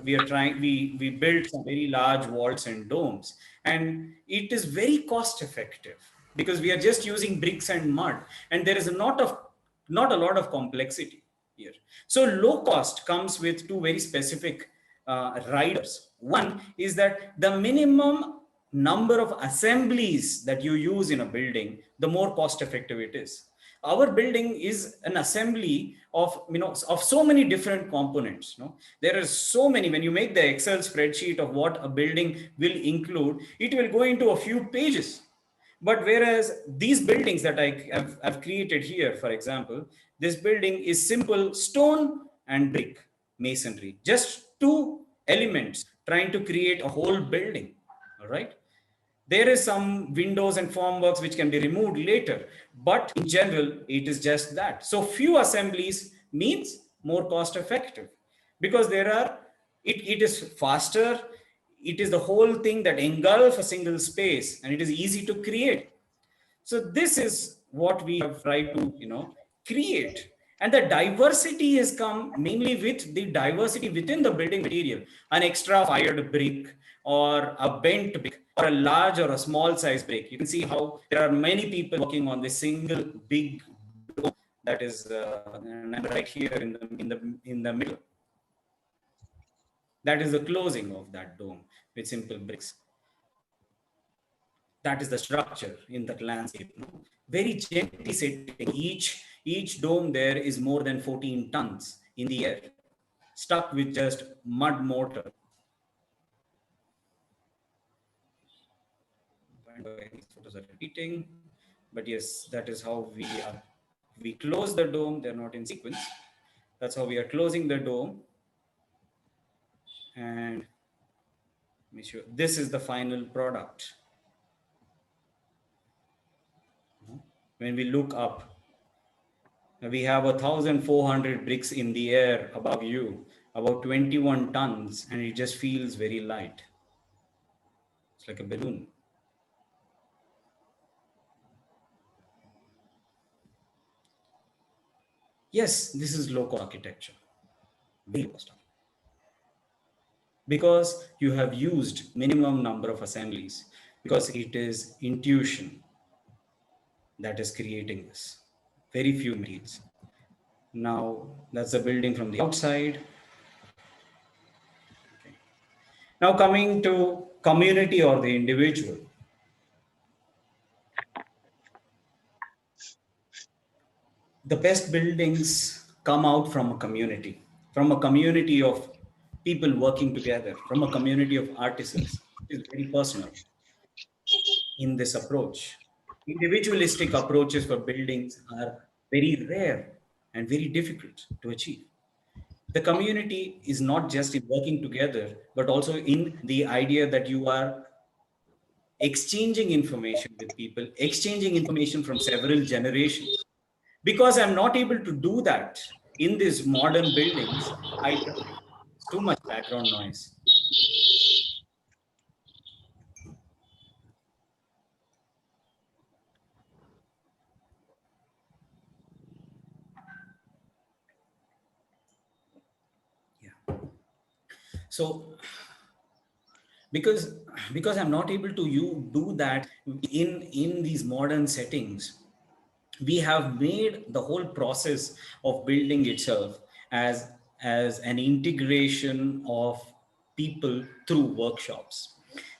We built some very large vaults and domes, and it is very cost effective because we are just using bricks and mud, and there is not a lot of complexity here. So low cost comes with two very specific riders. One is that the minimum number of assemblies that you use in a building, the more cost effective it is. Our building is an assembly of so many different components. There are so many. When you make the Excel spreadsheet of what a building will include, it will go into a few pages. But whereas these buildings that I've created here, for example, this building is simple stone and brick masonry, just two elements trying to create a whole building. All right. There is some windows and formworks which can be removed later, but in general, it is just that. So few assemblies means more cost effective because it is faster. It is the whole thing that engulfs a single space, and it is easy to create. So this is what we have tried to, create. And the diversity has come mainly with the diversity within the building material, an extra fired brick or a bent brick or a large or a small size brick. You can see how there are many people working on this single big dome that is right here in the middle. That is the closing of that dome with simple bricks. That is the structure in that landscape. Very gently sitting. Each dome there is more than 14 tons in the air, stuck with just mud mortar. These photos are repeating, but yes, that is how we close the dome. They're not in sequence. That's how we are closing the dome. And let me show. This is the final product. When we look up, we have 1,400 bricks in the air above you, about 21 tons, and it just feels very light. It's like a balloon. Yes, this is low-cost architecture. Very low-cost. Because you have used minimum number of assemblies, because it is intuition that is creating this. Very few materials. Now, that's the building from the outside. Okay. Now coming to community or the individual. The best buildings come out from a community of people working together, from a community of artisans. It is very personal in this approach. Individualistic approaches for buildings are very rare and very difficult to achieve. The community is not just in working together, but also in the idea that you are exchanging information with people, exchanging information from several generations. Because I'm not able to do that in these modern buildings, it's too much background noise. So because I'm not able to do that in these modern settings, we have made the whole process of building itself as an integration of people through workshops,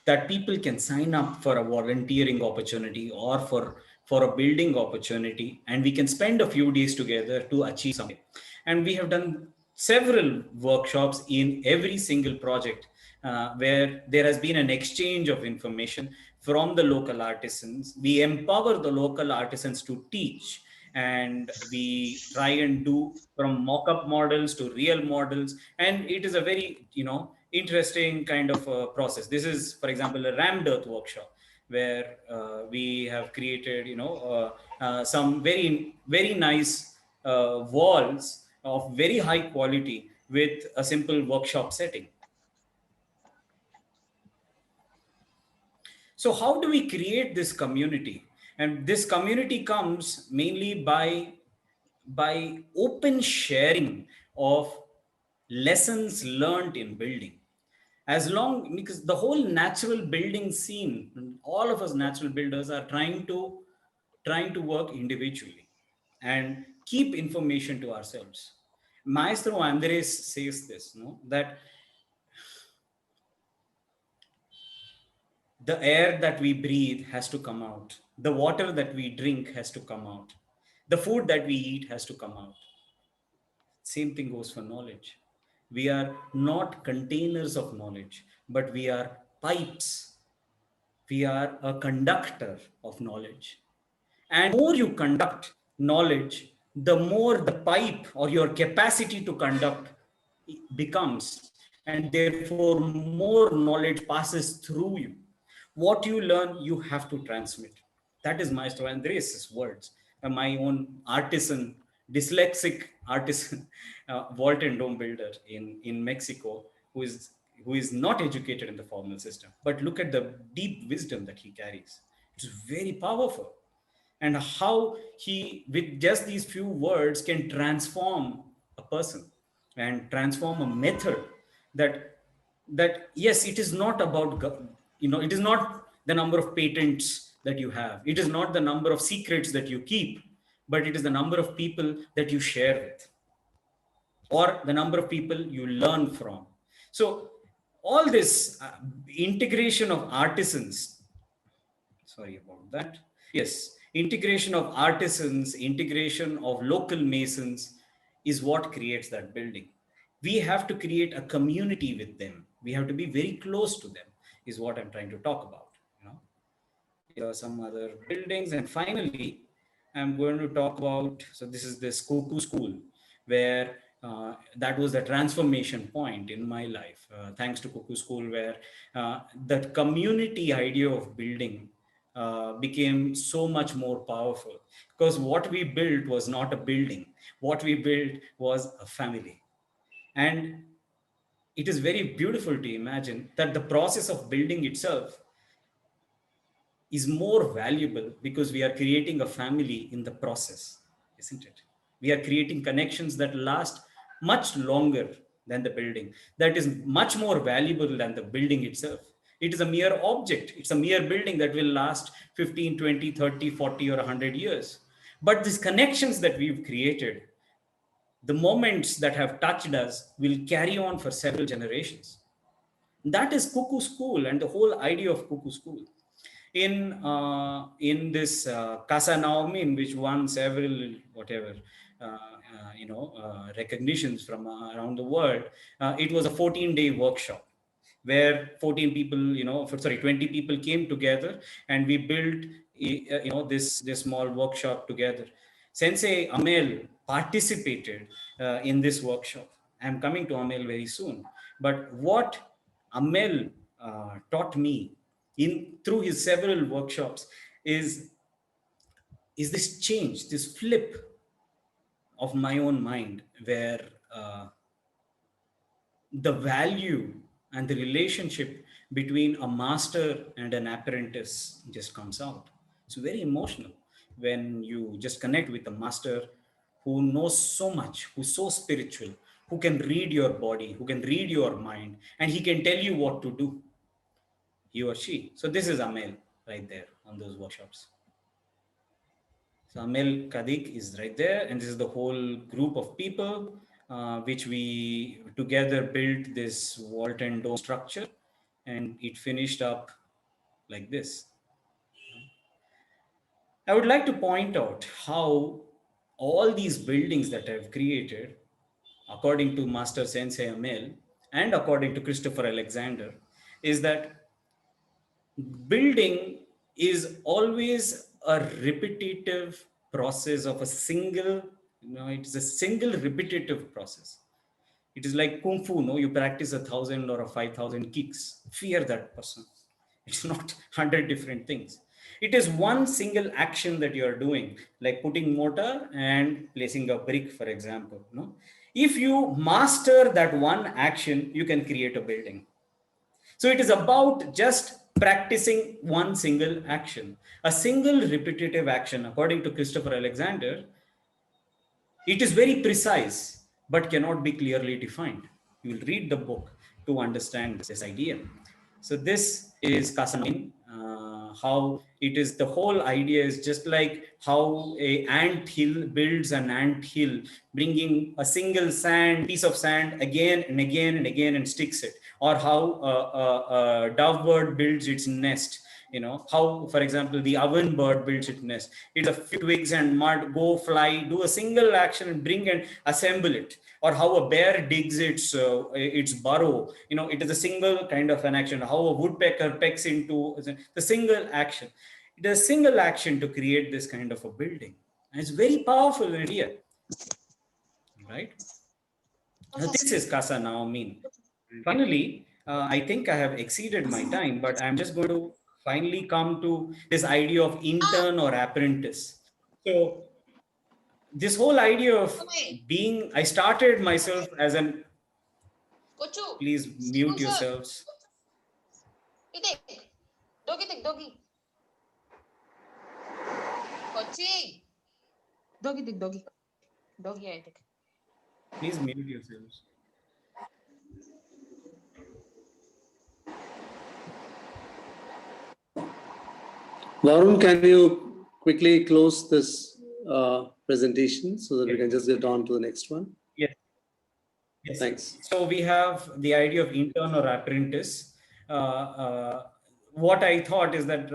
that people can sign up for a volunteering opportunity or for a building opportunity, and we can spend a few days together to achieve something. And we have done several workshops in every single project where there has been an exchange of information from the local artisans. We empower the local artisans to teach, and we try and do from mock-up models to real models. And it is a very, interesting kind of process. This is, for example, a rammed earth workshop where we have created, some very, very nice walls of very high quality with a simple workshop setting. So how do we create this community? And this community comes mainly by open sharing of lessons learned in building. As long, because the whole natural building scene, all of us natural builders are trying to work individually and keep information to ourselves. Maestro Andres says this, no, that the air that we breathe has to come out, the water that we drink has to come out, the food that we eat has to come out. Same thing goes for knowledge. We are not containers of knowledge, but we are pipes. We are a conductor of knowledge. And the more you conduct knowledge, the more the pipe or your capacity to conduct becomes, and therefore more knowledge passes through you. What you learn, you have to transmit. That is Maestro Andres' words. My own artisan, dyslexic artisan, vault and dome builder in Mexico, who is not educated in the formal system. But look at the deep wisdom that he carries. It's very powerful. And how he, with just these few words, can transform a person and transform a method that yes, it is not about, it is not the number of patents that you have. It is not the number of secrets that you keep, but it is the number of people that you share with, or the number of people you learn from. So all this integration of artisans, sorry about that. Yes, integration of artisans, integration of local masons is what creates that building. We have to create a community with them. We have to be very close to them, is what I'm trying to talk about. Here are some other buildings. And finally, I'm going to talk about, so this is this Cuckoo School, where that was the transformation point in my life, thanks to Cuckoo School, where that community idea of building became so much more powerful, because what we built was not a building. What we built was a family. And it is very beautiful to imagine that the process of building itself is more valuable because we are creating a family in the process, isn't it? We are creating connections that last much longer than the building. That is much more valuable than the building itself. It is a mere object. It's a mere building that will last 15, 20, 30, 40, or 100 years. But these connections that we've created, the moments that have touched us, will carry on for several generations. That is Cuckoo School and the whole idea of Cuckoo School. In this Casa Naomi, which won several recognitions from around the world, it was a 14-day workshop where 20 people came together, and we built this small workshop together. Sensei Amel participated in this workshop. I'm coming to Amel very soon. But what Amel taught me through his several workshops is this change, this flip of my own mind, where the value and the relationship between a master and an apprentice just comes out. It's very emotional when you just connect with a master who knows so much, who's so spiritual, who can read your body, who can read your mind, and he can tell you what to do, he or she. So this is Amel right there on those workshops. So Amel Kadik is right there, and this is the whole group of people which we together built this vault and dome structure, and it finished up like this. I would like to point out how all these buildings that I've created, according to Master Sensei Amel and according to Christopher Alexander, is that building is always a repetitive process of a single, it is a single repetitive process. It is like Kung Fu, you practice 1,000 or 5,000 kicks. Fear that person. It's not 100 different things. It is one single action that you are doing, like putting mortar and placing a brick, for example. If you master that one action, you can create a building. So it is about just practicing one single action. A single repetitive action, according to Christopher Alexander, it is very precise, but cannot be clearly defined. You will read the book to understand this idea. So this is Kasamin, how it is, the whole idea is just like how a ant hill builds an ant hill, bringing a single piece of sand again and again and again and sticks it, or how a dove bird builds its nest. You know how, for example, the oven bird builds its nest. It's a few twigs and mud, go fly, do a single action and bring and assemble it. Or how a bear digs its burrow. You know, it is a single kind of an action. How a woodpecker pecks into the single action. It is a single action to create this kind of a building. And it's very powerful idea, right? This is Casa now mean. Finally, I think I have exceeded my time, but I'm just going to finally come to this idea of intern or apprentice. So this whole idea of being, I started myself as an, please mute yourselves. Doggy. Kochi. Doggy. I think. Please mute yourselves. Varun, can you quickly close this presentation so that we can just get on to the next one? Yes. Thanks. So we have the idea of intern or apprentice. What I thought is that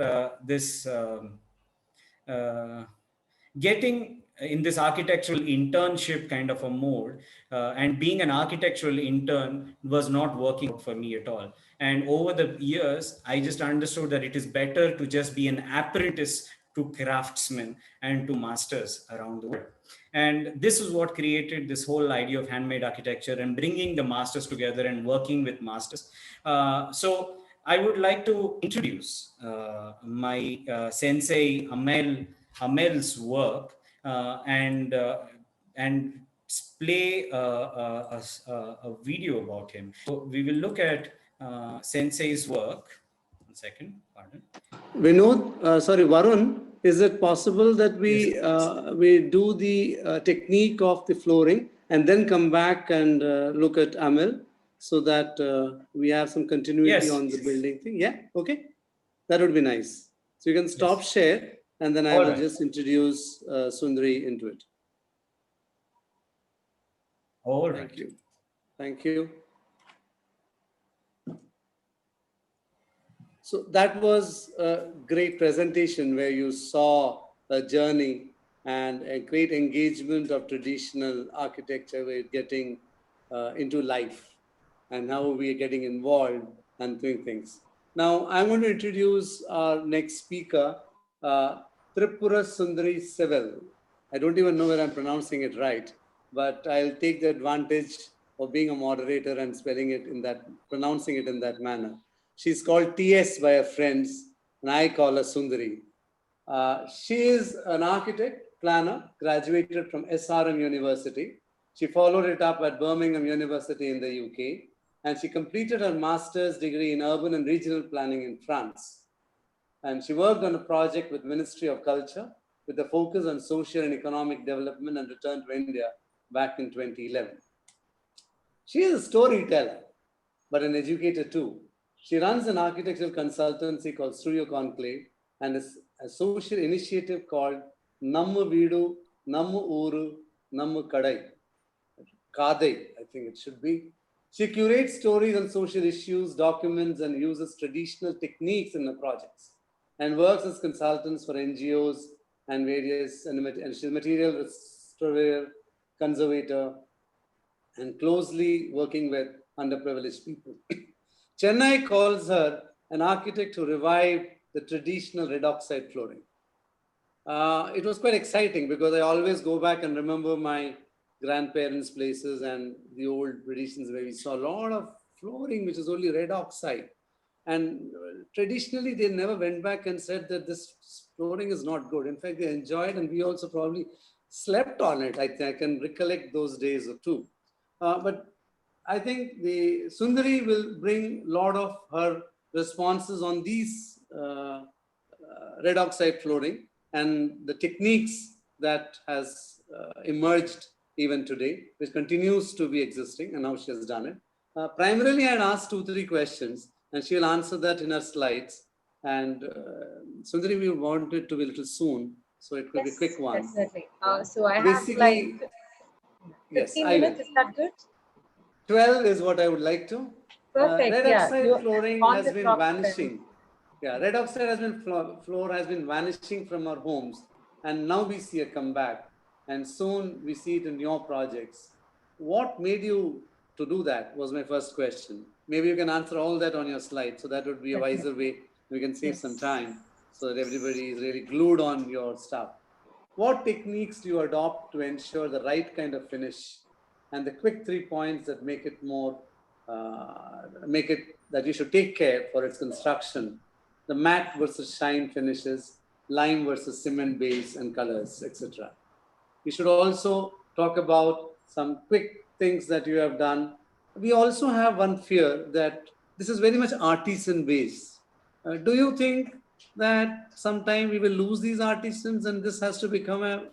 getting in this architectural internship kind of a mode, and being an architectural intern was not working for me at all. And over the years, I just understood that it is better to just be an apprentice to craftsmen and to masters around the world. And this is what created this whole idea of handmade architecture and bringing the masters together and working with masters. So I would like to introduce my sensei Amel's work, and play a video about him. So we will look at Sensei's work. 1 second, pardon. Vinod, sorry, Varun, is it possible that we do the technique of the flooring and then come back and look at Amel so that we have some continuity on the building thing? Yeah, okay. That would be nice. So you can stop share and then I will just introduce Sundari into it. All right. Thank you. Thank you. So that was a great presentation where you saw a journey and a great engagement of traditional architecture. We're getting into life and how we're getting involved and doing things. Now, I'm going to introduce our next speaker, Tripura Sundari Sevel. I don't even know whether I'm pronouncing it right, but I'll take the advantage of being a moderator and pronouncing it in that manner. She's called TS by her friends, and I call her Sundari. She is an architect, planner, graduated from SRM University. She followed it up at Birmingham University in the UK, and she completed her master's degree in urban and regional planning in France. And she worked on a project with Ministry of Culture with a focus on social and economic development and returned to India back in 2011. She is a storyteller, but an educator too. She runs an architectural consultancy called Studio Conclave and a social initiative called Nammu Veedu, Nammu Ooru, Nammu Kadai. Kadai, I think it should be. She curates stories on social issues, documents, and uses traditional techniques in her projects, and works as consultants for NGOs and various, and she's a material restorer, conservator, and closely working with underprivileged people. Chennai calls her an architect who revived the traditional red oxide flooring. It was quite exciting because I always go back and remember my grandparents' places and the old traditions where we saw a lot of flooring which is only red oxide. And traditionally, they never went back and said that this flooring is not good. In fact, they enjoyed, and we also probably slept on it. I can recollect those days or two. But I think the Sundari will bring a lot of her responses on these red oxide flooring and the techniques that has emerged even today, which continues to be existing, and now she has done it. Primarily, I had asked 2-3 questions, and she will answer that in her slides. And Sundari, we want it to be a little soon, so it could be quick one. Definitely. So I have Basically, like yes, 15 I will. minutes. Is that good? 12 is what I would like to. Perfect. Red Yeah. oxide flooring On has the been clock, vanishing. Yeah, red oxide has been floor has been vanishing from our homes, and now we see a comeback, and soon we see it in your projects. What made you to do that was my first question. Maybe you can answer all that on your slide, so that would be a wiser way. We can save some time so that everybody is really glued on your stuff. What techniques do you adopt to ensure the right kind of finish, and the quick 3 points that make it more make it that you should take care for its construction? The matte versus shine finishes, lime versus cement base and colors, etc. We should also talk about some quick things that you have done. We also have one fear that this is very much artisan based. Do you think that sometime we will lose these artisans and this has to become a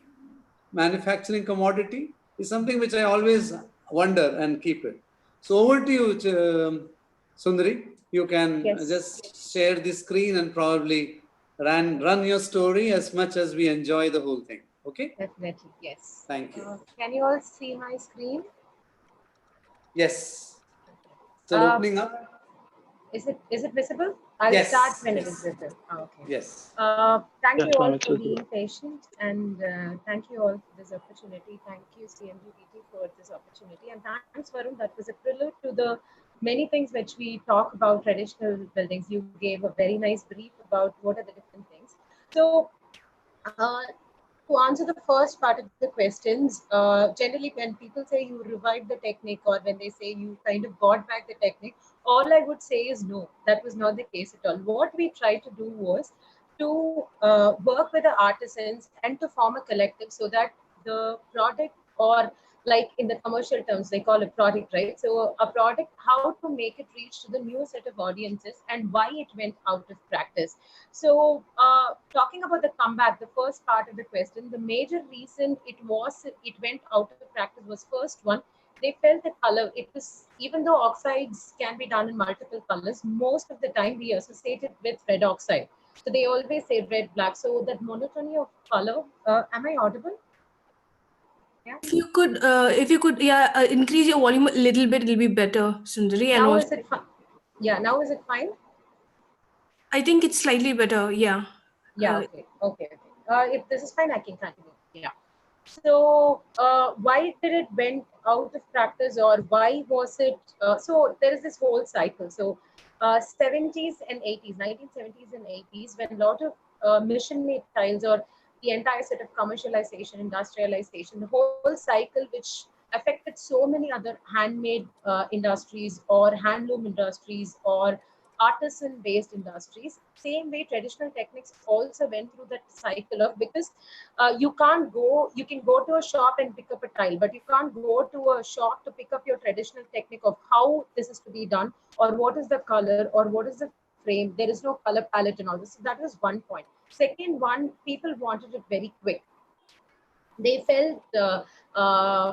manufacturing commodity? Is something which I always wonder and keep it. So over to you, Sundari. You can just share the screen and probably run your story as much as we enjoy the whole thing. Okay? Definitely, yes. Thank you. Can you all see my screen? Yes. Still opening up. Is it visible? I'll start when it is visible. Okay. Yes. Thank you all for being patient, and thank you all for this opportunity. Thank you, CMGBT, for this opportunity, and thanks, Varun. That was a prelude to the many things which we talk about traditional buildings. You gave a very nice brief about what are the different things. So, to answer the first part of the questions, generally when people say you revived the technique, or when they say you kind of brought back the technique, all I would say is no, that was not the case at all. What we tried to do was to work with the artisans and to form a collective so that the product, or like in the commercial terms, they call a product, right? So a product, how to make it reach to the new set of audiences and why it went out of practice. So talking about the comeback, the first part of the question, the major reason it went out of practice was, first one, they felt the color. It was, even though oxides can be done in multiple colors, most of the time we associate it with red oxide. So they always say red, black. So that monotony of color, am I audible? Yeah. If you could, increase your volume a little bit, it'll be better, Sundari. And Now also, is it fine? Yeah, now is it fine? I think it's slightly better. Yeah. Yeah. Okay. If this is fine, I can continue. Yeah. So why did it went out of practice, or why was it? So there is this whole cycle. So 70s and 80s, 1970s and 80s, when a lot of mission-made tiles, or the entire set of commercialization, industrialization, the whole cycle which affected so many other handmade industries, or handloom industries, or artisan-based industries. Same way, traditional techniques also went through that cycle of, because you can go to a shop and pick up a tile, but you can't go to a shop to pick up your traditional technique of how this is to be done, or what is the color, or what is the frame. There is no color palette and all this. So that was one point. Second one, people wanted it very quick. They felt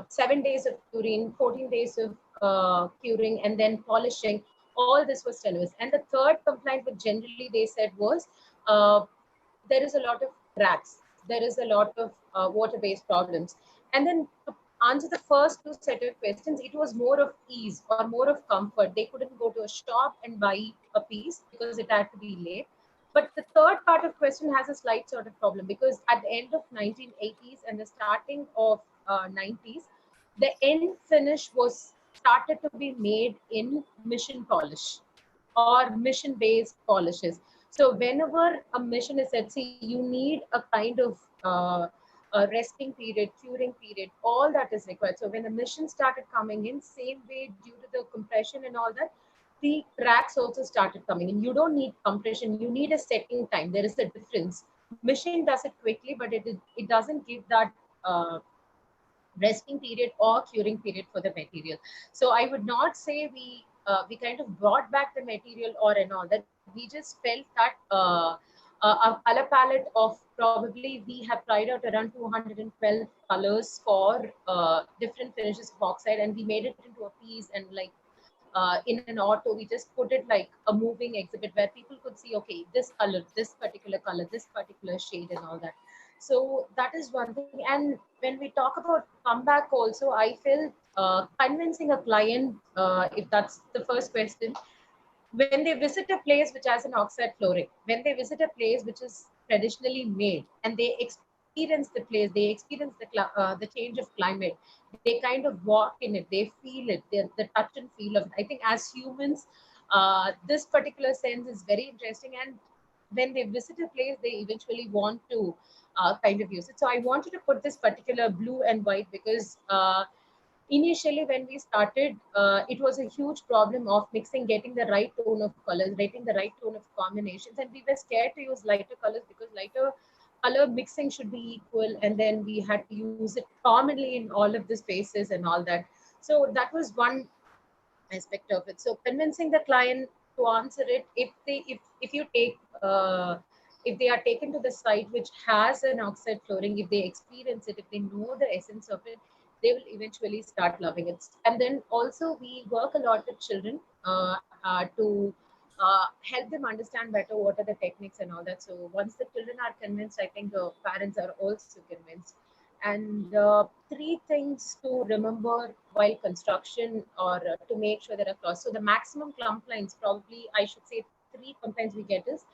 7 days of curing, 14 days of curing, and then polishing. All this was tenuous. And the third complaint, which generally they said was, there is a lot of cracks. There is a lot of water-based problems. And then to answer the first two set of questions, it was more of ease or more of comfort. They couldn't go to a shop and buy a piece because it had to be laid. But the third part of question has a slight sort of problem, because at the end of 1980s and the starting of 90s, the end finish was started to be made in mission polish or mission based polishes. So whenever a mission is set, see, you need a kind of a resting period, curing period, all that is required. So when the mission started coming in, same way, due to the compression and all that, the cracks also started coming in. You don't need compression, you need a setting time. There is a difference. Machine does it quickly, but it doesn't give that resting period or curing period for the material. So I would not say we kind of brought back the material or and all that. we just felt that a color palette of probably we have tried out around 212 colors for different finishes of oxide, and we made it into a piece, and like in an auto, we just put it like a moving exhibit where people could see, okay, this color, this particular color, this particular shade, and all that. So that is one thing. And when we talk about comeback, also, I feel convincing a client, if that's the first question, when they visit a place which has an oxide flooring, when they visit a place which is traditionally made, and they experience the place, they experience the change of climate, they kind of walk in it, they feel it, the touch and feel of it. I think as humans, this particular sense is very interesting, and when they visit a place, they eventually want to kind of use it. So I wanted to put this particular blue and white because initially when we started, it was a huge problem of mixing, getting the right tone of colors, getting the right tone of combinations, and we were scared to use lighter colors because lighter color mixing should be equal, and then we had to use it commonly in all of the spaces and all that. So that was one aspect of it. So convincing the client to answer it, if you take if they are taken to the site which has an oxide flooring, if they experience it, if they know the essence of it, they will eventually start loving it. And then also we work a lot with children to help them understand better what are the techniques and all that. So once the children are convinced, I think the parents are also convinced. And three things to remember while construction, or to make sure there are flaws. So the maximum complaints, probably I should say three complaints we get is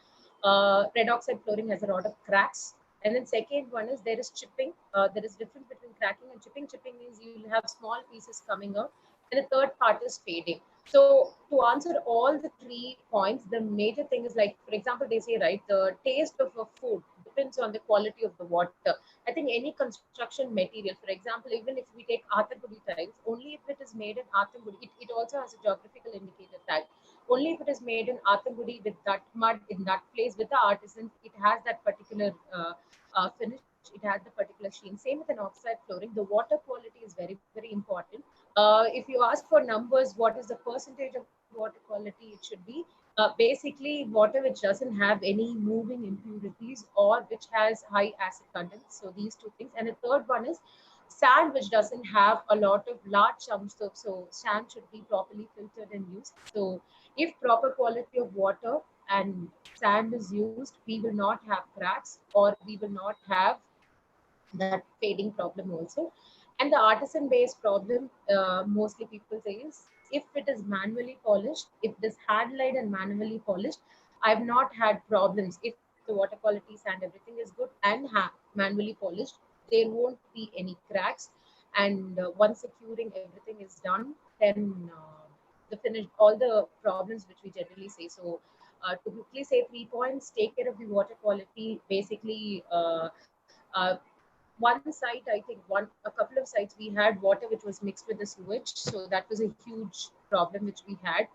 red oxide flooring has a lot of cracks. And then second one is there is chipping. There is difference between cracking and chipping. Chipping means you will have small pieces coming out. And the third part is fading. So to answer all the 3 points, the major thing is, like, for example, they say, right, the taste of a food depends on the quality of the water. I think any construction material, for example, even if we take Athangudi tiles, only if it is made in Athangudi, it also has a geographical indicator tag. Only if it is made in Athangudi with that mud in that place with the artisans, it has that particular finish. It has the particular sheen. Same with an oxide flooring. The water quality is very, very important. If you ask for numbers, what is the percentage of water quality it should be? Basically, water which doesn't have any moving impurities or which has high acid content. So these two things. And the third one is sand which doesn't have a lot of large chunks of, so sand should be properly filtered and used. So if proper quality of water and sand is used, we will not have cracks, or we will not have that fading problem also. And the artisan based problem, mostly people say, is if it is manually polished, if it is hand laid and manually polished, I've not had problems. If the water quality and everything is good and manually polished, there won't be any cracks. And once the curing everything is done, then the finish, all the problems which we generally say. So to quickly say 3 points: take care of the water quality. Basically, uh, one site, I think a couple of sites, we had water which was mixed with the sewage. So that was a huge problem which we had.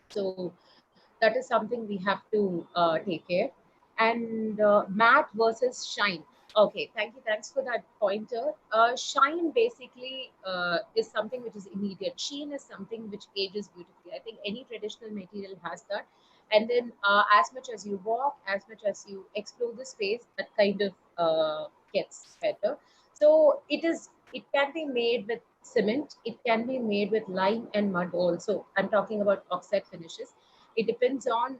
So that is something we have to take care. And matte versus shine. Okay, thank you. Thanks for that pointer. Shine basically is something which is immediate. Sheen is something which ages beautifully. I think any traditional material has that. And then as much as you walk, as much as you explore the space, that kind of gets better. So it can be made with cement. It can be made with lime and mud also. I'm talking about oxide finishes. It depends on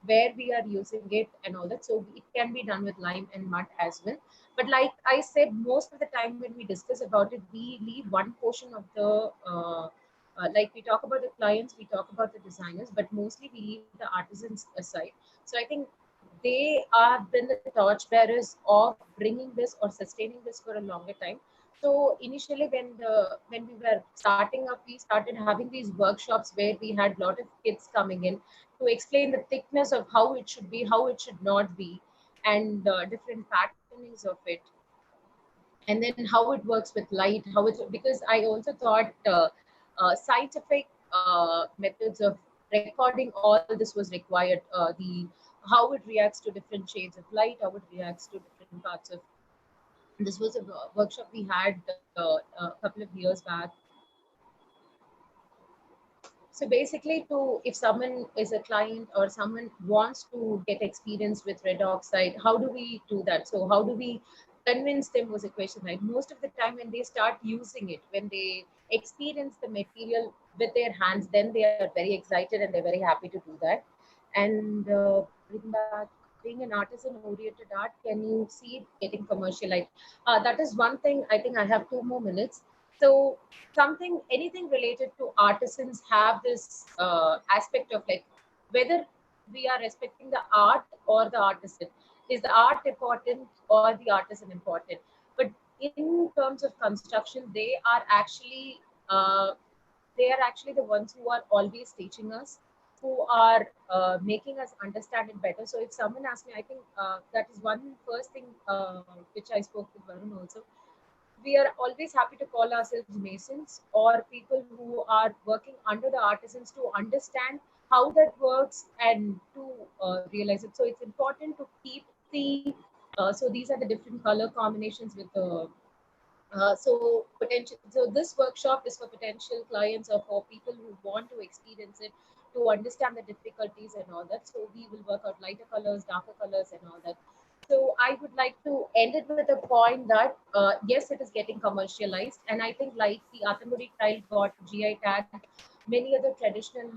where we are using it and all that. So it can be done with lime and mud as well. But like I said, most of the time when we discuss about it, we leave one portion of the like we talk about the clients, we talk about the designers, but mostly we leave the artisans aside. So I think they have been the torchbearers of bringing this or sustaining this for a longer time. So initially, when we were starting up, we started having these workshops where we had a lot of kids coming in to explain the thickness of how it should be, how it should not be, and different patternings of it, and then how it works with light. How it, because I also thought scientific methods of recording all this was required. The how it reacts to different shades of light, how it reacts to different parts of. This was a workshop we had a couple of years back. So basically, if someone is a client or someone wants to get experience with red oxide, how do we do that? So how do we convince them was a question, right? Most of the time when they start using it, when they experience the material with their hands, then they are very excited and they're very happy to do that. And bring back, being an artisan-oriented art, can you see it getting commercialized? That is one thing. I think I have 2 more minutes. So anything related to artisans have this aspect of like whether we are respecting the art or the artisan. Is the art important or the artisan important? But in terms of construction, uh, they are actually the ones who are always teaching us, who are making us understand it better. So if someone asks me, I think that is one first thing which I spoke with Varun also. We are always happy to call ourselves masons or people who are working under the artisans to understand how that works and to realize it. So it's important to keep so these are the different color combinations with the so this workshop is for potential clients or for people who want to experience it, to understand the difficulties and all that. So we will work out lighter colors, darker colors and all that. So I would like to end it with a point that yes, it is getting commercialized, and I think like the Atamuri tile got GI tag, many other traditional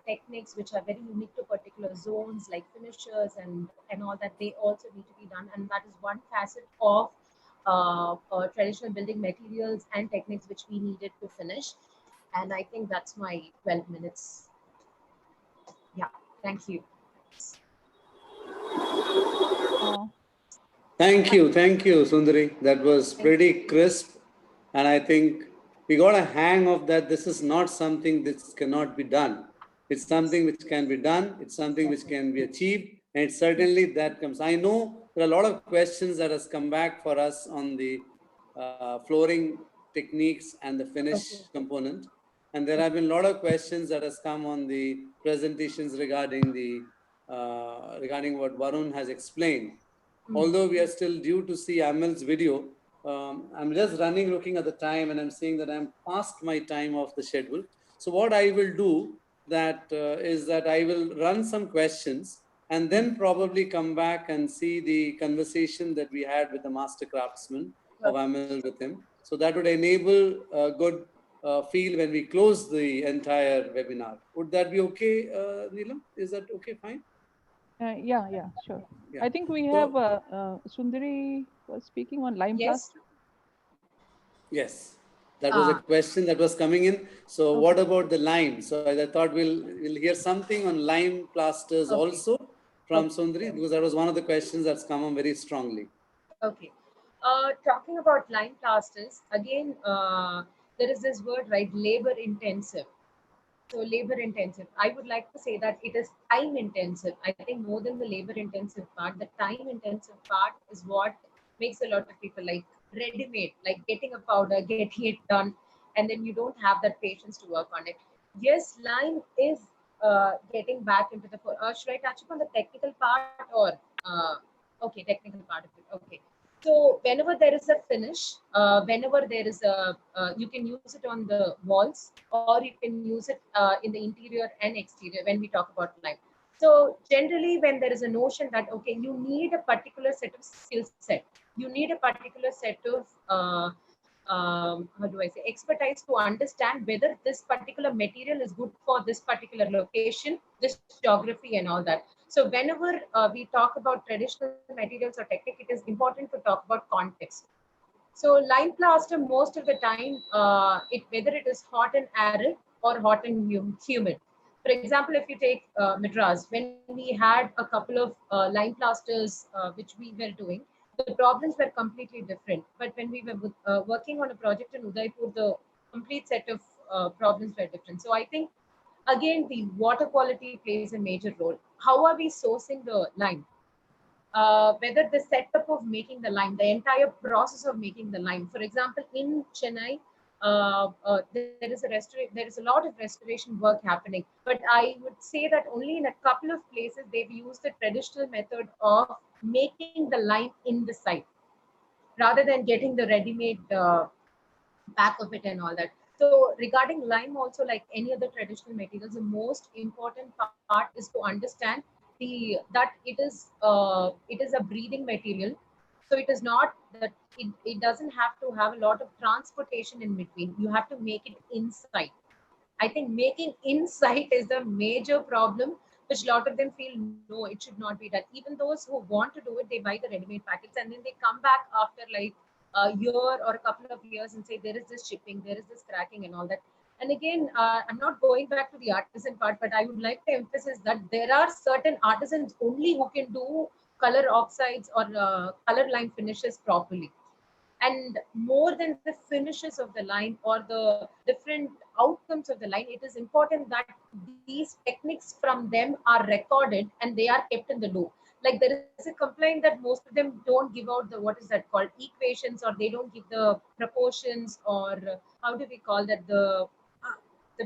techniques which are very unique to particular zones like finishers and all that, they also need to be done, and that is one facet of traditional building materials and techniques which we needed to finish. And I think that's my 12 minutes. Yeah, thank you. Thank you, Sundari. That was pretty crisp, and I think we got a hang of that. This is not something that cannot be done. It's something which can be done. It's something which can be achieved, and it's certainly that comes. I know there are a lot of questions that has come back for us on the flooring techniques and the finish component, and there have been a lot of questions that has come on the presentations regarding regarding what Varun has explained. Although we are still due to see Amal's video, I'm just looking at the time, and I'm seeing that I'm past my time of the schedule. So what I will do is that I will run some questions and then probably come back and see the conversation that we had with the master craftsman of Amal with him. So that would enable a good feel when we close the entire webinar. Would that be okay, Neelam? Is that okay? Fine. Yeah, sure. Yeah. I think we have Sundari was speaking on lime plaster. Yes, that was a question that was coming in. So what about the lime? So I thought we'll hear something on lime plasters also from Sundari, because that was one of the questions that's come on very strongly. Okay. Talking about lime plasters, again, there is this word, right? Labor intensive. So labor intensive. I would like to say that it is time intensive. I think more than the labor intensive part, the time intensive part is what makes a lot of people like ready-made, like getting a powder, getting it done, and then you don't have that patience to work on it. Yes, lime is getting back into the. Should I touch upon the technical part or? Okay, technical part of it. Okay. So whenever there is a finish, whenever there is you can use it on the walls or you can use it in the interior and exterior when we talk about lime. So generally when there is a notion that, okay, you need a particular set of skill set, you need a particular set of, how do I say, expertise to understand whether this particular material is good for this particular location, this geography and all that. So whenever we talk about traditional materials or technique, it is important to talk about context. So lime plaster, most of the time, whether it is hot and arid or hot and humid. For example, if you take Madras, when we had a couple of lime plasters which we were doing, the problems were completely different. But when we were working on a project in Udaipur, the complete set of problems were different. So I think, again, the water quality plays a major role. How are we sourcing the lime? Whether the setup of making the lime, the entire process of making the lime. For example, in Chennai, there is a lot of restoration work happening, but I would say that only in a couple of places they've used the traditional method of making the lime in the site rather than getting the ready-made pack of it and all that. So regarding lime also, like any other traditional materials, the most important part is to understand that it is a breathing material. So it is not that it doesn't have to have a lot of transportation in between. You have to make it inside. I think making insight is the major problem, which a lot of them feel no, it should not be done. Even those who want to do it, they buy the ready-made packets and then they come back after like a year or a couple of years and say there is this chipping, there is this cracking and all that. And again, I'm not going back to the artisan part, but I would like to emphasize that there are certain artisans only who can do color oxides or color line finishes properly. And more than the finishes of the line or the different outcomes of the line, it is important that these techniques from them are recorded and they are kept in the loop. Like there is a complaint that most of them don't give out the, what is that called, equations, or they don't give the proportions, or how do we call that, the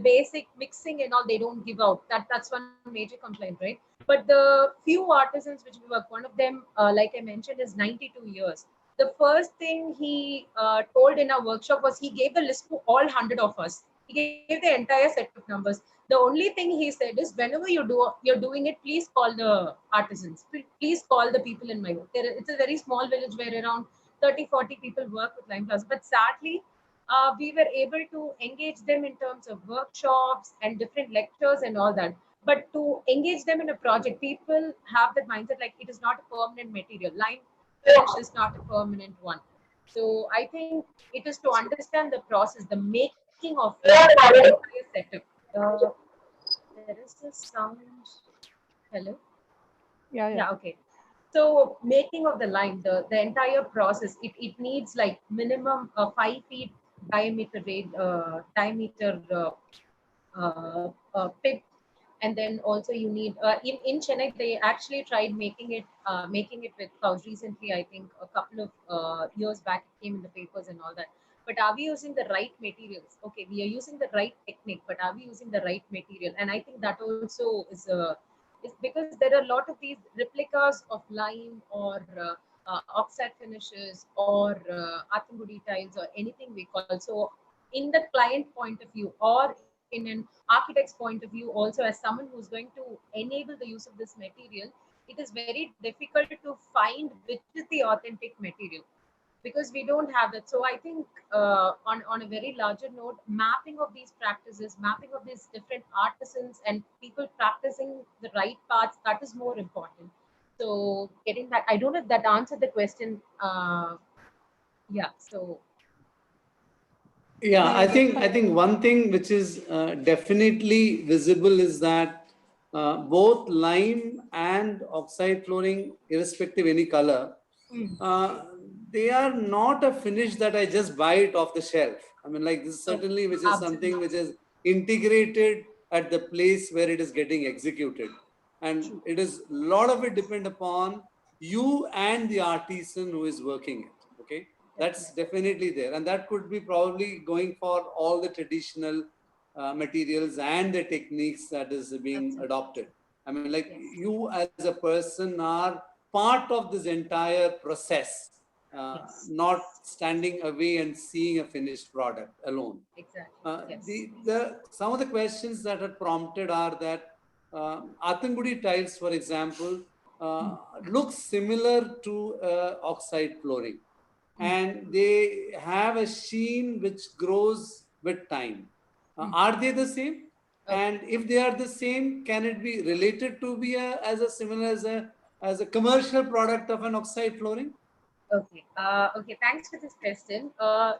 basic mixing and all, they don't give out. That's one major complaint, right? But the few artisans which we work, one of them, like I mentioned, is 92 years. The first thing he told in our workshop was he gave the list to all 100 of us. He gave the entire set of numbers. The only thing he said is, whenever you're doing it, please call the artisans. Please call the people in my work. It's a very small village where around 30-40 people work with Lime Plaza. But sadly, we were able to engage them in terms of workshops and different lectures and all that. But to engage them in a project, people have that mindset like it is not a permanent material. Lime finish is not a permanent one. So I think it is to understand the process, the making of the entire setup. There is a sound. Hello? Yeah, okay. So making of the line, the entire process, it needs like minimum 5 feet diameter pit, and then also you need in Chennai they actually tried making it with cows recently. I think a couple of years back it came in the papers and all that. But are we using the right materials? Okay, we are using the right technique, but are we using the right material? And I think that also is because there are a lot of these replicas of lime or oxide finishes or Athangudi tiles or anything we call. So in the client point of view or in an architect's point of view also, as someone who's going to enable the use of this material, it is very difficult to find which is the authentic material because we don't have that. So I think on a very larger note, mapping of these practices, mapping of these different artisans and people practicing the right paths, that is more important. So getting back, I don't know if that answered the question. Yeah, so yeah, I think one thing which is definitely visible is that both lime and oxide flooring, irrespective any color, they are not a finish that I just buy it off the shelf. I mean, like this certainly, which is something which is integrated at the place where it is getting executed, and it is a lot of it depend upon you and the artisan who is working it. Okay. That's definitely there, and that could be probably going for all the traditional materials and the techniques that is being adopted. I mean, like you as a person are part of this entire process, not standing away and seeing a finished product alone. Exactly. Some of the questions that are prompted are that Athangudi tiles, for example, look similar to oxide flooring. And they have a sheen which grows with time. Are they the same? And if they are the same, can it be related to be as a similar as a commercial product of an oxide flooring? Okay. Okay. Thanks for this question.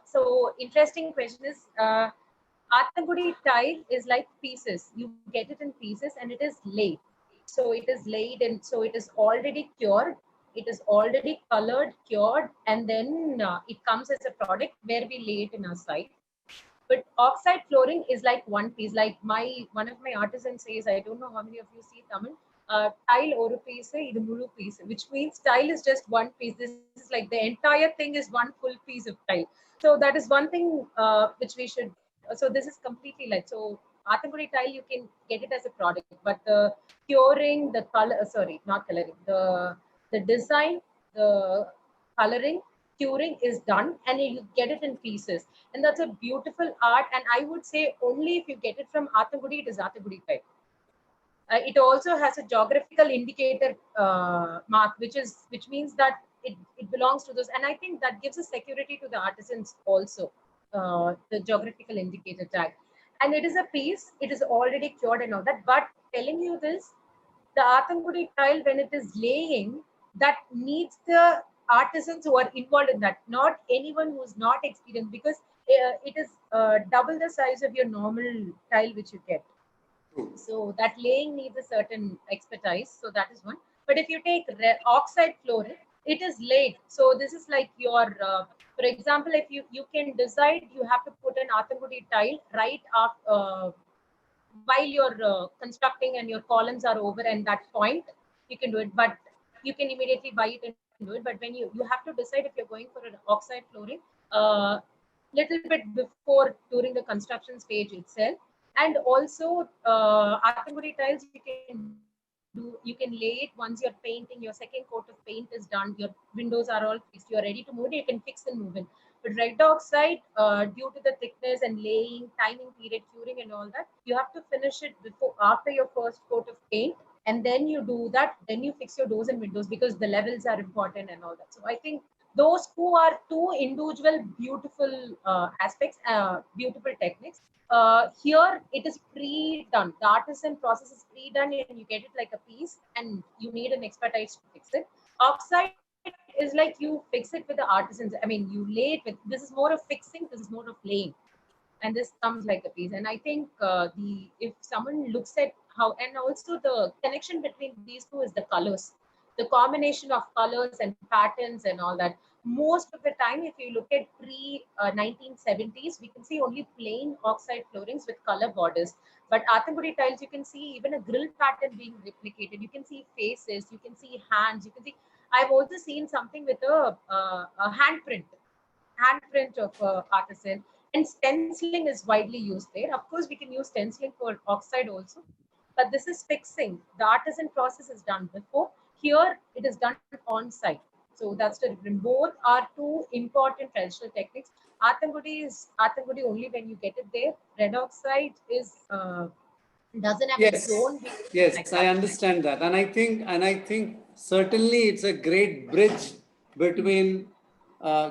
So interesting question is Athangudi tile is like pieces. You get it in pieces and it is laid. So it is laid and so it is already cured. It is already colored, cured, and then it comes as a product where we lay it in our site. But oxide flooring is like one piece. Like one of my artisans says, I don't know how many of you see Tamil. Tile oru piece, idu mulu piece, which means tile is just one piece. This is like the entire thing is one full piece of tile. So that is one thing which we should. So this is completely like so. Athangudi tile you can get it as a product, but the curing, the color, sorry, not coloring, the design, the coloring, curing is done and you get it in pieces. And that's a beautiful art. And I would say only if you get it from Athangudi, it is Athangudi type. It also has a geographical indicator mark, which means that it belongs to those. And I think that gives a security to the artisans also, the geographical indicator tag. And it is a piece, it is already cured and all that. But telling you this, the Athangudi tile, when it is laying, that needs the artisans who are involved in that, not anyone who is not experienced, because it is double the size of your normal tile which you get. So that laying needs a certain expertise. So that is one. But if you take oxide flooring, it is laid. So this is like your, for example, if you can decide you have to put an Athangudi tile right after, while you're constructing and your columns are over and that point, you can do it. But you can immediately buy it and do it. But when you have to decide if you're going for an oxide flooring, little bit before during the construction stage itself. And also Athangudi tiles you can lay it once you're painting, your second coat of paint is done, your windows are all fixed, you're ready to move it, you can fix and move in. But red oxide, due to the thickness and laying, timing period, curing and all that, you have to finish it after your first coat of paint, and then you do that, then you fix your doors and windows because the levels are important and all that. So I think those two are two individual beautiful aspects, beautiful techniques. Here it is pre-done. The artisan process is pre-done and you get it like a piece and you need an expertise to fix it. Oxide is like you fix it with the artisans. I mean, you lay it with, this is more of fixing, this is more of laying. And this comes like a piece. And I think if someone looks at how, and also the connection between these two is the colors, the combination of colors and patterns and all that. Most of the time, if you look at pre-1970s, we can see only plain oxide floorings with color borders. But Athangudi tiles, you can see even a grill pattern being replicated. You can see faces, you can see hands, you can see. I've also seen something with a handprint of artisan. And stenciling is widely used there. Of course, we can use stenciling for oxide also. But this is fixing. The artisan process is done before. Here, it is done on site. So that's the difference. Both are two important traditional techniques. Athangudi is Athangudi only when you get it there. Red oxide is doesn't have its own. Yes, I understand that, and I think certainly it's a great bridge between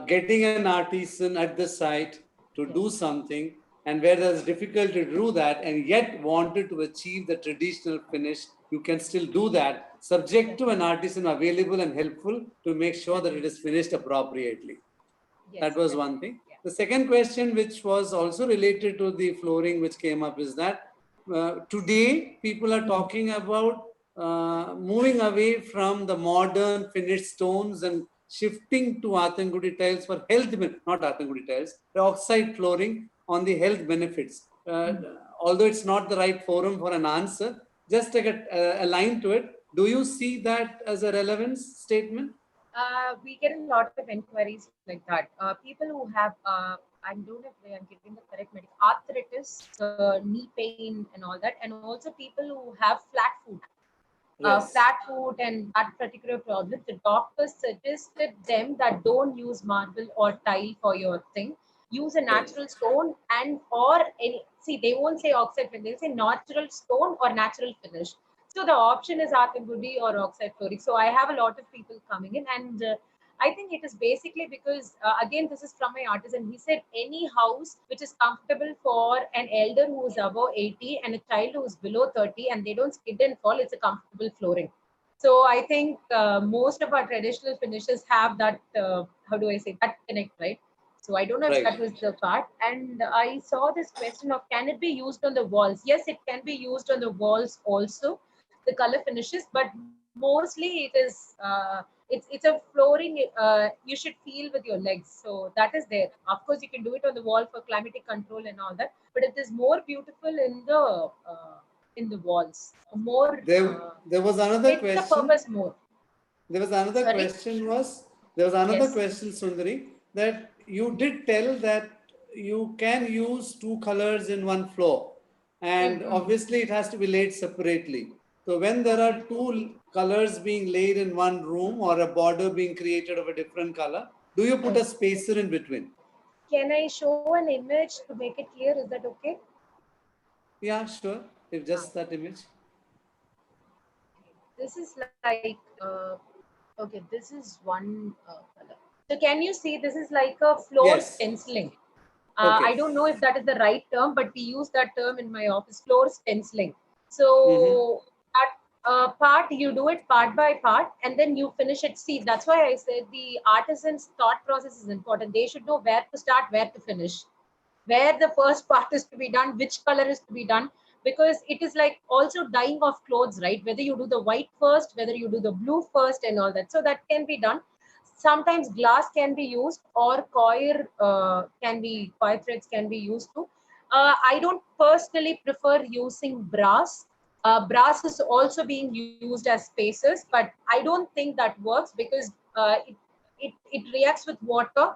getting an artisan at the site to do something, and where there's difficulty to do that, and yet wanted to achieve the traditional finish, you can still do that, subject to an artisan available and helpful to make sure that it is finished appropriately. That was one thing. The second question, which was also related to the flooring, which came up, is that today people are talking about moving away from the modern finished stones and shifting to Athangudi tiles for health, not Athangudi tiles, the oxide flooring on the health benefits. Although it's not the right forum for an answer, just take a line to it. Do you see that as a relevance statement? We get a lot of inquiries like that. People who have, I don't know if I'm giving the correct medical, arthritis, knee pain and all that, and also people who have flat foot. Flat foot and that particular problem, the doctor suggested them that don't use marble or tile for your thing. Use a natural stone and or any, see, they won't say oxide finish, they'll say natural stone or natural finish. So the option is Athangudi or oxide flooring. So I have a lot of people coming in, and I think it is basically because, again, this is from my artisan. He said any house which is comfortable for an elder who is above 80 and a child who is below 30 and they don't skid and fall, it's a comfortable flooring. So I think most of our traditional finishes have that, how do I say, that connect, right? So I don't know if that was the part. And I saw this question of, can it be used on the walls? Yes, it can be used on the walls also, the color finishes, but mostly it is it's a flooring you should feel with your legs. So that is there. Of course, you can do it on the wall for climatic control and all that, but it is more beautiful in the walls. More there was another question. The purpose more. There was another question question, Sundari, that you did tell that you can use two colors in one floor, and obviously it has to be laid separately. So when there are two colors being laid in one room or a border being created of a different color, do you put a spacer in between? Can I show an image to make it clear? Is that okay? Yeah, sure. If just that image. This is like, okay, this is one color. So can you see this is like a floor Yes. stenciling? Okay. I don't know if that is the right term, but we use that term in my office, floor stenciling. So that part, you do it part by part and then you finish it. See, that's why I said the artisan's thought process is important. They should know where to start, where to finish, where the first part is to be done, which color is to be done, because it is like also dyeing of clothes, right? Whether you do the white first, whether you do the blue first and all that. So that can be done. Sometimes glass can be used or coir coir threads can be used too. I don't personally prefer using brass. Brass is also being used as spacers, but I don't think that works because it reacts with water,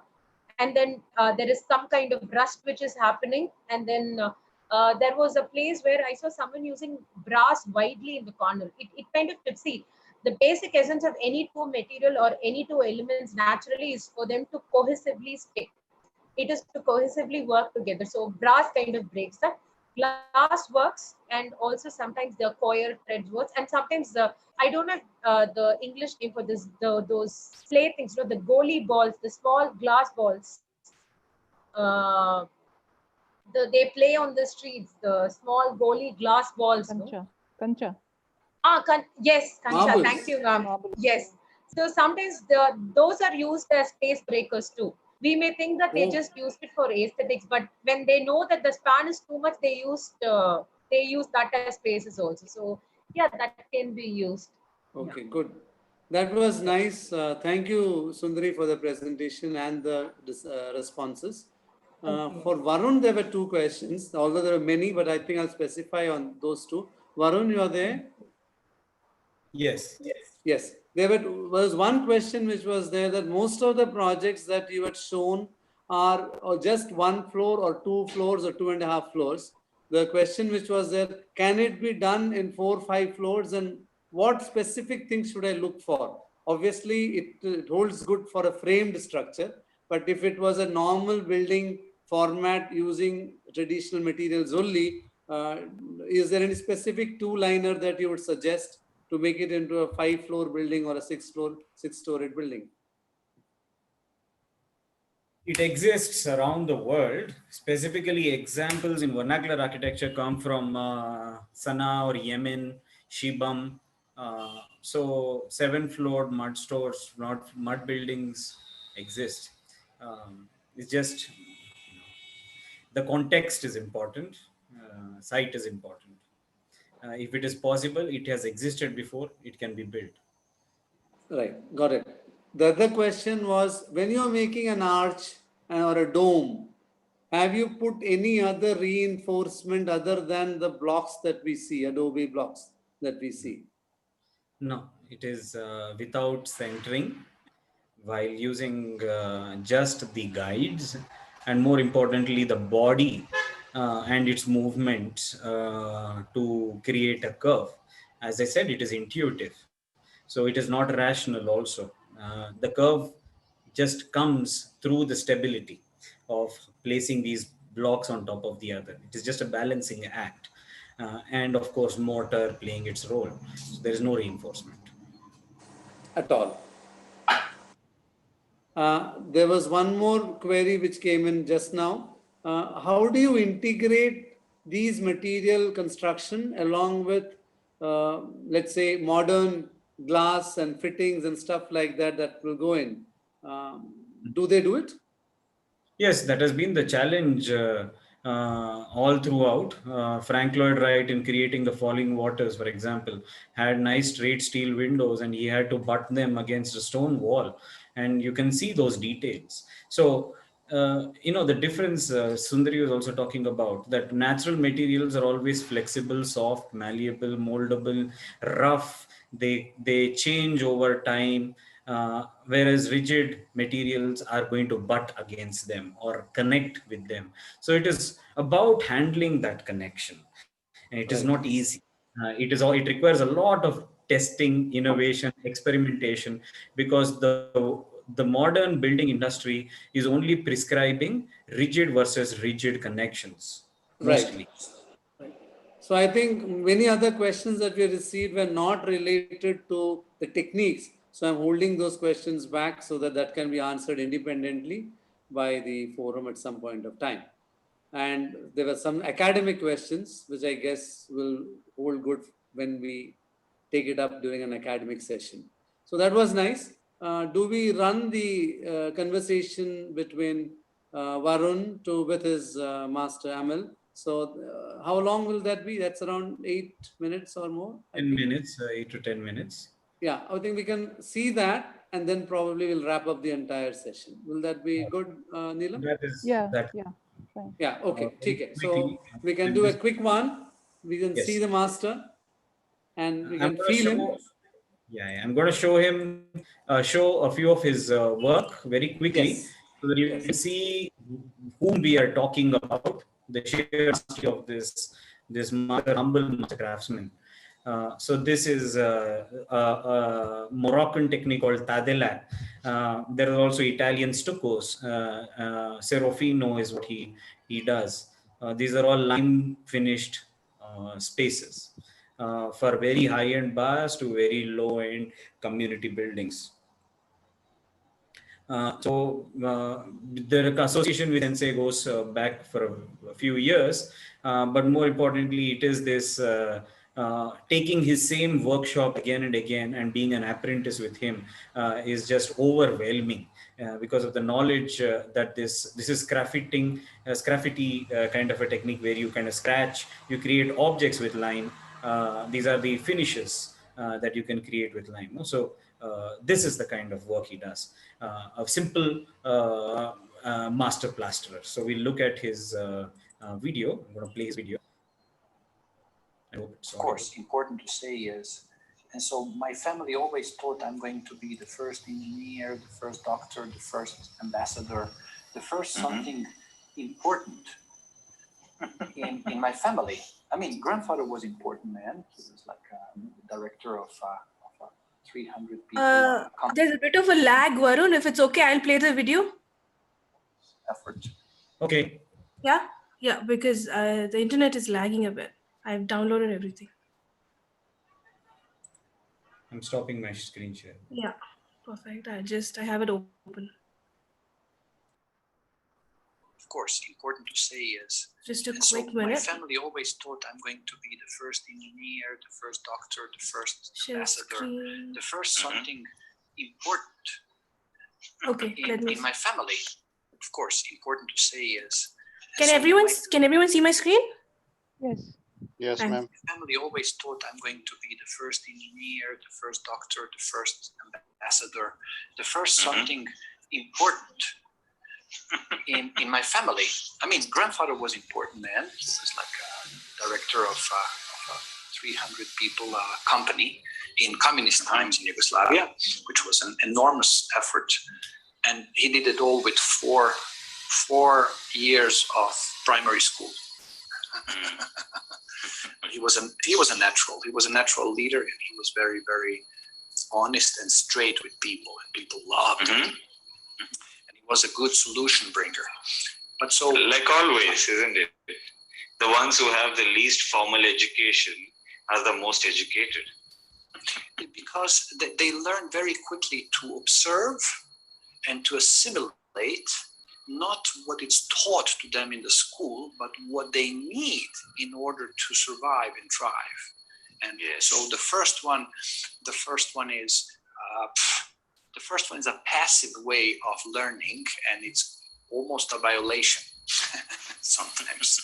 and then there is some kind of rust which is happening, and then there was a place where I saw someone using brass widely in the corner. It kind of see, the basic essence of any two material or any two elements naturally is for them to cohesively stick. It is to cohesively work together. So brass kind of breaks that. Glass works, and also sometimes the coir threads works, and sometimes the, I don't know if, the English name for this, those play things, you know, the goalie balls, the small glass balls. They play on the streets, the small goalie glass balls. Kancha. Kancha. Yes, Kancha. Marbles. Thank you, ma'am. Yes. So sometimes those are used as space breakers too. We may think that they just used it for aesthetics, but when they know that the span is too much, they use that as spaces also. So yeah, that can be used. Okay, good. That was nice. Thank you, Sundari, for the presentation and the responses. For Varun, there were two questions, although there were many, but I think I'll specify on those two. Varun, you are there? Yes. Yes. There was one question which was there, that most of the projects that you had shown are or just one floor or 2 floors or 2.5 floors. The question which was there, can it be done in 4 or 5 floors, and what specific things should I look for? Obviously, it holds good for a framed structure, but if it was a normal building format using traditional materials only, is there any specific two-liner that you would suggest to make it into a 5-floor building or a 6-story building? It exists around the world. Specifically, examples in vernacular architecture come from Sana'a or Yemen, Shibam. So 7-floored mud stores, not mud buildings exist. It's just, the context is important. Site is important. If it is possible, it has existed before, it can be built. Right, got it. The other question was, when you're making an arch or a dome, have you put any other reinforcement other than the blocks that we see, adobe blocks that we see? No, it is without centering, while using just the guides, and more importantly, the body and its movement to create a curve. As I said, it is intuitive. So it is not rational also. The curve just comes through the stability of placing these blocks on top of the other. It is just a balancing act. And of course, mortar playing its role. So there is no reinforcement at all. There was one more query which came in just now. How do you integrate these material construction along with, let's say, modern glass and fittings and stuff like that that will go in? Do they do it? Yes, that has been the challenge all throughout. Frank Lloyd Wright, in creating the Falling Waters, for example, had nice straight steel windows, and he had to butt them against a stone wall. And you can see those details. So, the difference Sundari was also talking about, that natural materials are always flexible, soft, malleable, moldable, rough. They change over time. Whereas rigid materials are going to butt against them or connect with them. So it is about handling that connection, and it is not easy. It requires a lot of testing, innovation, experimentation, because the modern building industry is only prescribing rigid versus rigid connections, mostly. Right. So I think many other questions that we received were not related to the techniques. So I'm holding those questions back so that that can be answered independently by the forum at some point of time. And there were some academic questions, which I guess will hold good when we take it up during an academic session. So that was nice. Do we run the conversation between Varun with his master Amal? So how long will that be? That's around 8 minutes or more? 10 minutes, 8 to 10 minutes. Yeah, I think we can see that and then probably we'll wrap up the entire session. Will that be good, Neelam? That is, Yeah, that, yeah, fine. Yeah, okay. very Okay. So quickly, we can do a quick one. We can Yes. see the master and we I'm can gonna feel him. show, yeah, I'm going to show him, show a few of his work very quickly, Yes. so that you can see whom we are talking about, the sheer mastery of this humble master craftsman. So this is a Moroccan technique called Tadela. There are also Italian stuccos. Serofino is what he does. These are all lime finished spaces for very high-end bars to very low-end community buildings. The association with Sensei goes back for a few years, but more importantly, it is this taking his same workshop again and again and being an apprentice with him is just overwhelming because of the knowledge that this is graffiti kind of a technique where you kind of scratch, you create objects with lime. These are the finishes that you can create with lime. So this is the kind of work he does. A simple master plasterer. So we'll look at his video. I'm going to play his video. Of course, important to say is, and so my family always thought I'm going to be the first engineer, the first doctor, the first ambassador, the first something important in my family. I mean, grandfather was important man. He was like the director of 300 people. There's a bit of a lag, Varun. If it's okay, I'll play the video. Effort. Okay. Yeah, yeah, because the internet is lagging a bit. I've downloaded everything. I'm stopping my screen share. Yeah, perfect. I have it open. Of course, important to say is, Just a and quick so my minute. family always thought I'm going to be the first engineer, the first doctor, the first Share ambassador, screen. the first something important Okay, let me. in my family. Of course, important to say is. Can everyone see my screen? Yes. Yes, Thanks. ma'am. My family always thought I'm going to be the first engineer, the first doctor, the first ambassador, the first something important in my family. I mean, grandfather was important man. He was like a director of a 300 people company in communist times in Yugoslavia, which was an enormous effort. And he did it all with four years of primary school. He was a natural. He was a natural leader, and he was very, very honest and straight with people, and people loved him. And he was a good solution bringer. But so, like always, isn't it? The ones who have the least formal education are the most educated. Because they learn very quickly to observe and to assimilate not what is taught to them in the school, but what they need in order to survive and thrive. And so the first one is a passive way of learning, and it's almost a violation sometimes.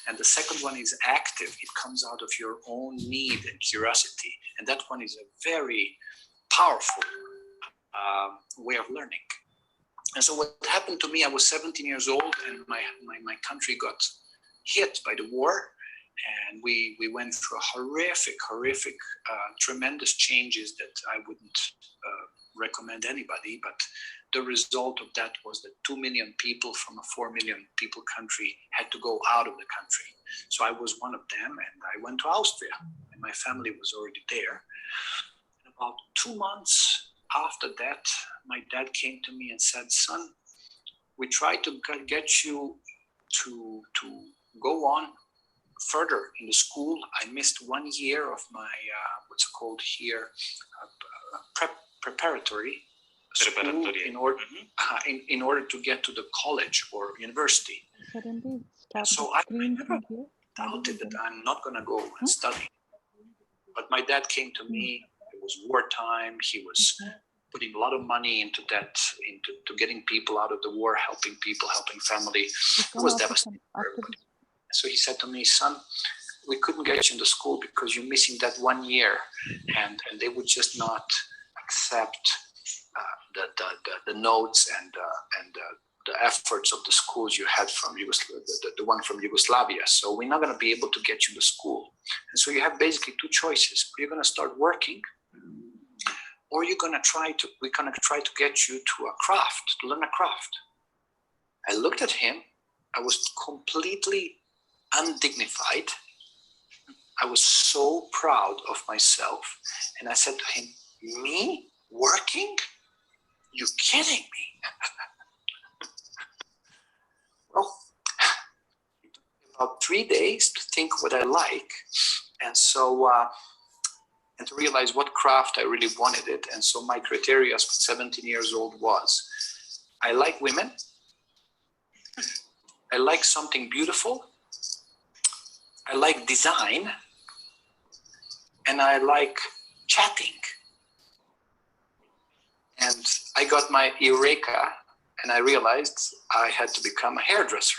And the second one is active. It comes out of your own need and curiosity, and that one is a very powerful way of learning. And so what happened to me, I was 17 years old, and my country got hit by the war, and we went through horrific, tremendous changes that I wouldn't recommend anybody. But the result of that was that 2 million people from a 4 million people country had to go out of the country. So I was one of them, and I went to Austria, and my family was already there. In about 2 months, after that, my dad came to me and said, son, we tried to get you to go on further in the school. I missed 1 year of my, what's it called here, preparatory school in order to get to the college or university. So I never doubted that I'm not going to go and study. But my dad came to me. It was wartime. He was putting a lot of money into that, into getting people out of the war, helping people, helping family. It was devastating for everybody. So he said to me, son, we couldn't get you into school because you're missing that 1 year, and they would just not accept the notes and the efforts of the schools you had from Yugoslavia, the one from Yugoslavia. So we're not going to be able to get you to school. And so you have basically two choices. You're going to start working, or we're going to try to get you to a craft, to learn a craft. I looked at him. I was completely undignified. I was so proud of myself. And I said to him, me working? You're kidding me. Well, it took me about 3 days to think what I like, and so and to realize what craft I really wanted it. And so my criteria as 17 years old was, I like women, I like something beautiful, I like design, and I like chatting. And I got my eureka, and I realized I had to become a hairdresser.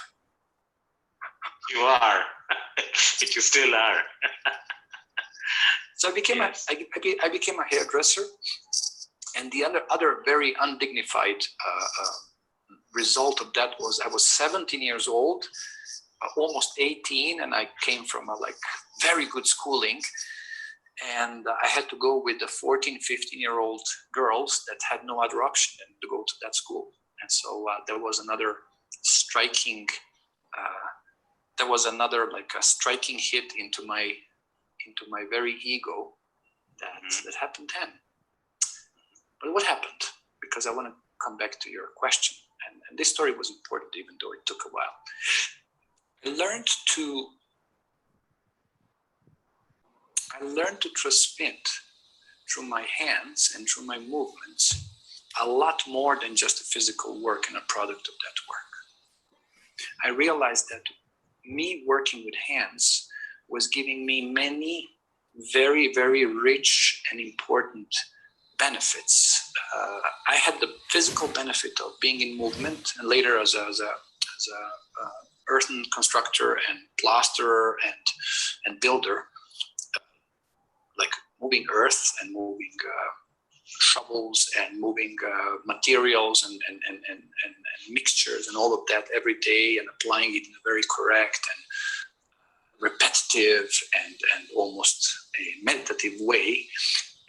You are. You still are. So I became I became a hairdresser, and the other very undignified result of that was I was 17 years old, almost 18, and I came from a very good schooling. And I had to go with the 14, 15-year-old girls that had no other option than to go to that school. And so there was another striking, a striking hit into my very ego that happened then. But what happened? Because I want to come back to your question. And this story was important, even though it took a while. I learned to transmit through my hands and through my movements a lot more than just the physical work and a product of that work. I realized that me working with hands was giving me many very, very rich and important benefits. I had the physical benefit of being in movement, and later as a earthen constructor and plasterer and builder, like moving earth and moving shovels and moving materials and mixtures and all of that every day, and applying it in a very correct and repetitive and almost a meditative way.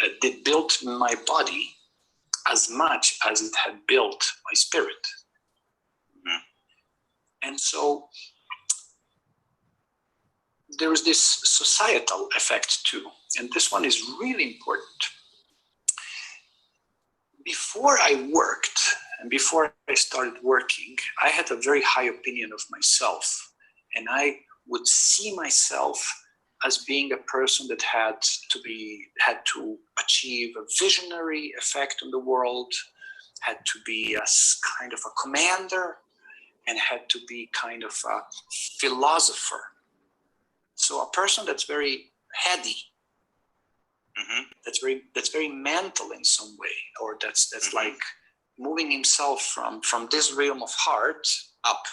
It built my body as much as it had built my spirit. And so there is this societal effect too, and this one is really important. Before I worked and before I started working, I had a very high opinion of myself, and I would see myself as being a person that had to achieve a visionary effect on the world, had to be a kind of a commander, and had to be kind of a philosopher. So a person that's very heady, that's very mental in some way, or that's like moving himself from this realm of heart up.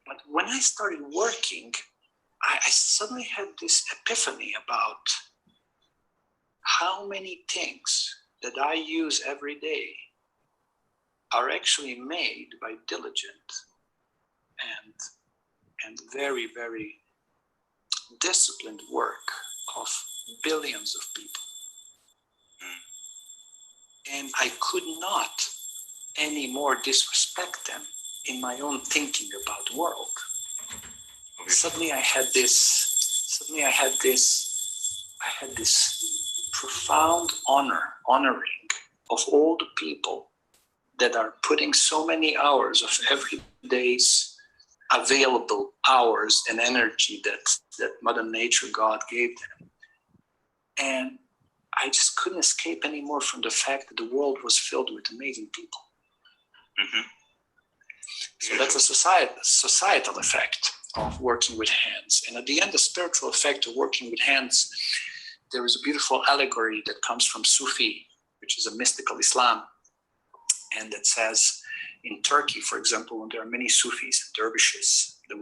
But when I started working, I suddenly had this epiphany about how many things that I use every day are actually made by diligent and very, very disciplined work of billions of people. And I could not anymore disrespect them in my own thinking about the world. Suddenly I had this profound honoring of all the people that are putting so many hours of every day's available hours and energy that Mother Nature, God gave them. And I just couldn't escape anymore from the fact that the world was filled with amazing people. Mm-hmm. So that's a societal effect of working with hands. And at the end, the spiritual effect of working with hands, there is a beautiful allegory that comes from Sufi, which is a mystical Islam. And that says, in Turkey, for example, when there are many Sufis and dervishes, the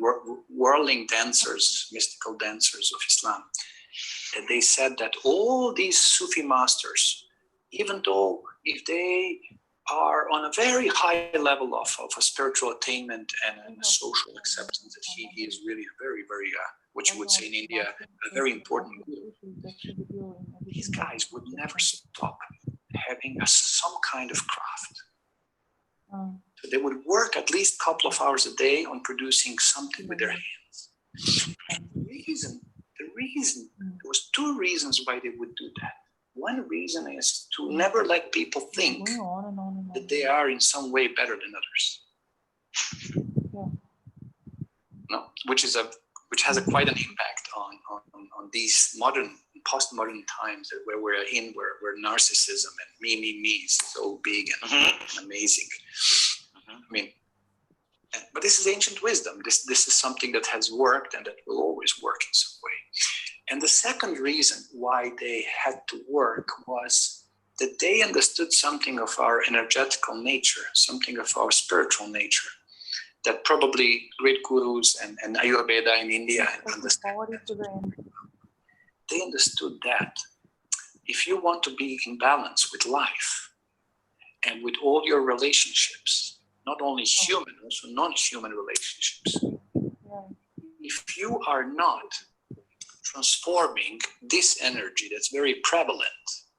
whirling dancers, mystical dancers of Islam, that they said that all these Sufi masters, even though if they are on a very high level of a spiritual attainment and a social acceptance, that he is really very, very, what you would say in India, a very important guru. These guys would never stop having some kind of craft. So they would work at least a couple of hours a day on producing something with their hands. The reason, there was two reasons why they would do that. One reason is to never let people think that they are in some way better than others. No, which has quite an impact on these postmodern times where we're in, where narcissism and me is so big and amazing. I mean, but this is ancient wisdom. This is something that has worked and that will always work in some way. And the second reason why they had to work was that they understood something of our energetical nature, something of our spiritual nature, that probably great gurus and Ayurveda in India understand. They understood that if you want to be in balance with life and with all your relationships, not only human, also non-human relationships, if you are not transforming this energy that's very prevalent,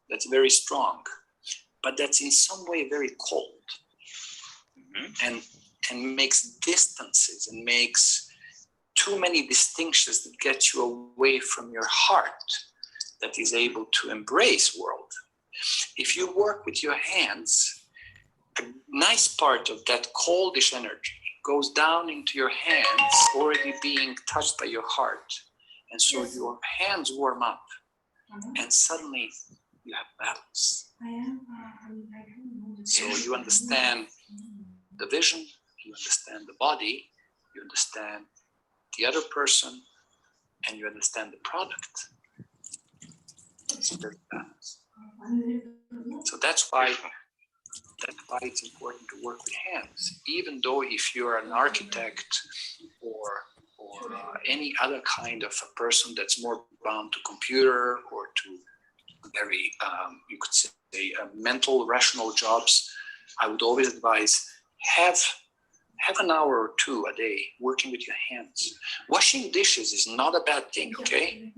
that's very strong, but that's in some way very cold, and makes distances and makes too many distinctions that get you away from your heart that is able to embrace world. If you work with your hands, a nice part of that coldish energy goes down into your hands, already being touched by your heart. And so your hands warm up, and suddenly you have balance. So you understand the vision, you understand the body, you understand the other person, and you understand the product. So there's balance. So that's why it's important to work with hands. Even though if you're an architect or any other kind of a person that's more bound to computer or to very, you could say, mental, rational jobs, I would always advise have an hour or two a day working with your hands. Washing dishes is not a bad thing, okay?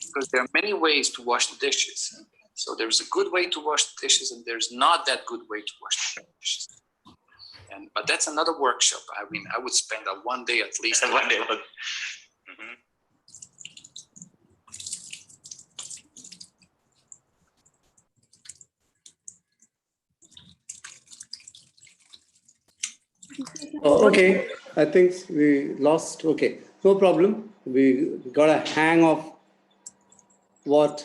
Because there are many ways to wash the dishes. So there's a good way to wash the dishes and there's not that good way to wash the dishes. But that's another workshop. I mean, I would spend one day at least. One day. Oh, okay, I think we lost. Okay, no problem. We got a hang of what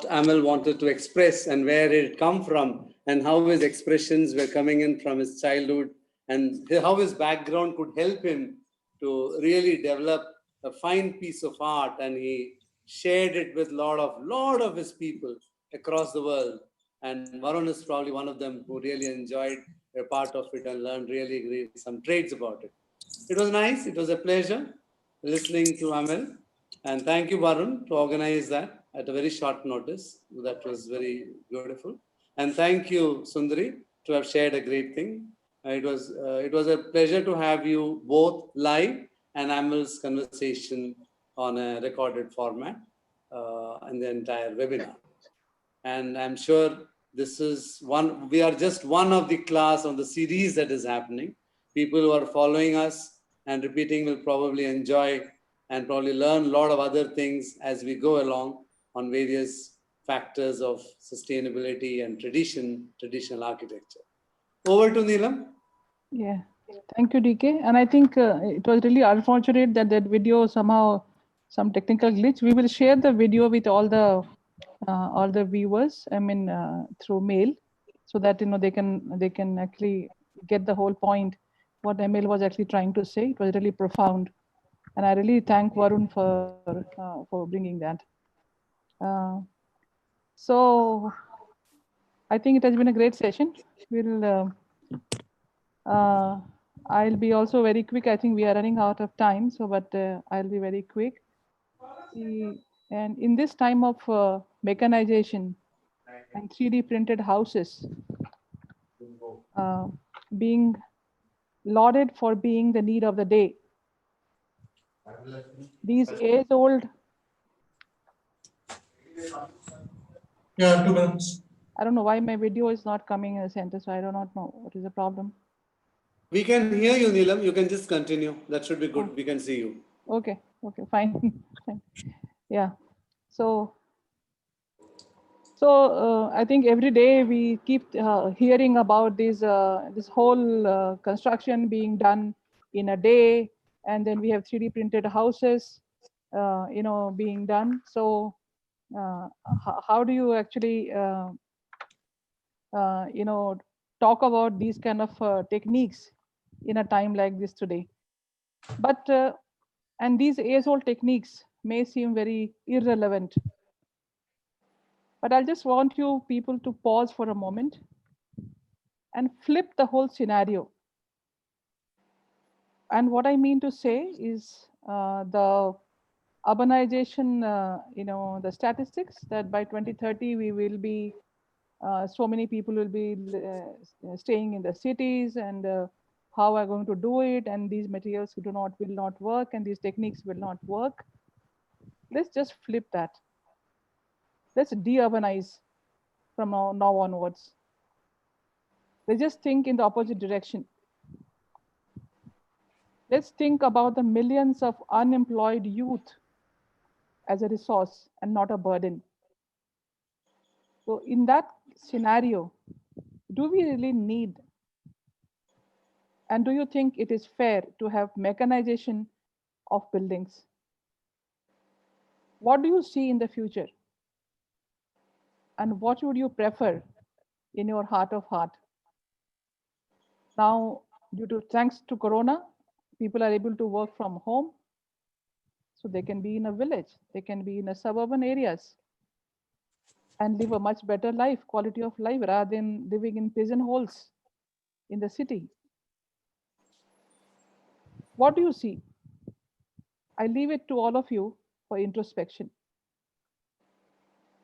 Amal wanted to express and where it come from and how his expressions were coming in from his childhood and how his background could help him to really develop a fine piece of art, and he shared it with lot of his people across the world. And Varun is probably one of them who really enjoyed a part of it and learned really some traits about it. It was nice. It was a pleasure listening to Amal. And thank you, Varun, to organize that at a very short notice. That was very beautiful. And thank you, Sundari, to have shared a great thing. It was a pleasure to have you both live and Amal's conversation on a recorded format in the entire webinar. And I'm sure we are just one of the class of the series that is happening. People who are following us and repeating will probably enjoy and probably learn a lot of other things as we go along on various factors of sustainability and traditional architecture. Over to Neelam. Yeah, thank you, DK. And I think it was really unfortunate that that video somehow some technical glitch. We will share the video with all the viewers. I mean, through mail, so that they can actually get the whole point what Emil was actually trying to say. It was really profound, and I really thank Varun for bringing that. So I think it has been a great session. We'll. I'll be also very quick. I think we are running out of time, so but I'll be very quick. And in this time of mechanization and 3D printed houses being lauded for being the need of the day, these age-old. Yeah, 2 minutes. I don't know why my video is not coming in the center, so I do not know what is the problem. We can hear you, Neelam. You can just continue. That should be good. We can see you. Okay, fine. Fine. Yeah. So I think every day we keep hearing about this whole construction being done in a day, and then we have 3D printed houses, being done. So how do you actually, talk about these kind of techniques in a time like this today? But and these age-old techniques may seem very irrelevant, but I just want you people to pause for a moment and flip the whole scenario. And what I mean to say is the urbanization, the statistics that by 2030 we will be, so many people will be staying in the cities, and how are going to do it, and these materials will not work, and these techniques will not work. Let's just flip that. Let's de-urbanize from now onwards. Let's just think in the opposite direction. Let's think about the millions of unemployed youth as a resource and not a burden. So in that scenario, do we really need, and do you think it is fair to have mechanization of buildings? What do you see in the future? And what would you prefer in your heart of heart? Now, thanks to Corona, people are able to work from home. So they can be in a village, they can be in a suburban areas and live a much better life, quality of life, rather than living in pigeonholes in the city. What do you see? I leave it to all of you for introspection.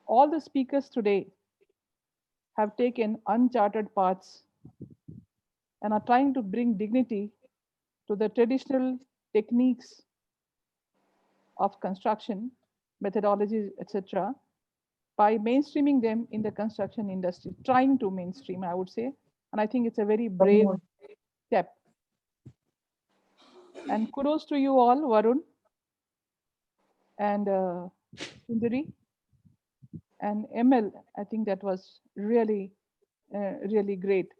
All the speakers today have taken uncharted paths and are trying to bring dignity to the traditional techniques of construction, methodologies, etc., by mainstreaming them in the construction industry, trying to mainstream, I would say. And I think it's a very brave step. And kudos to you all, Varun and Sundari and Emil. I think that was really, really great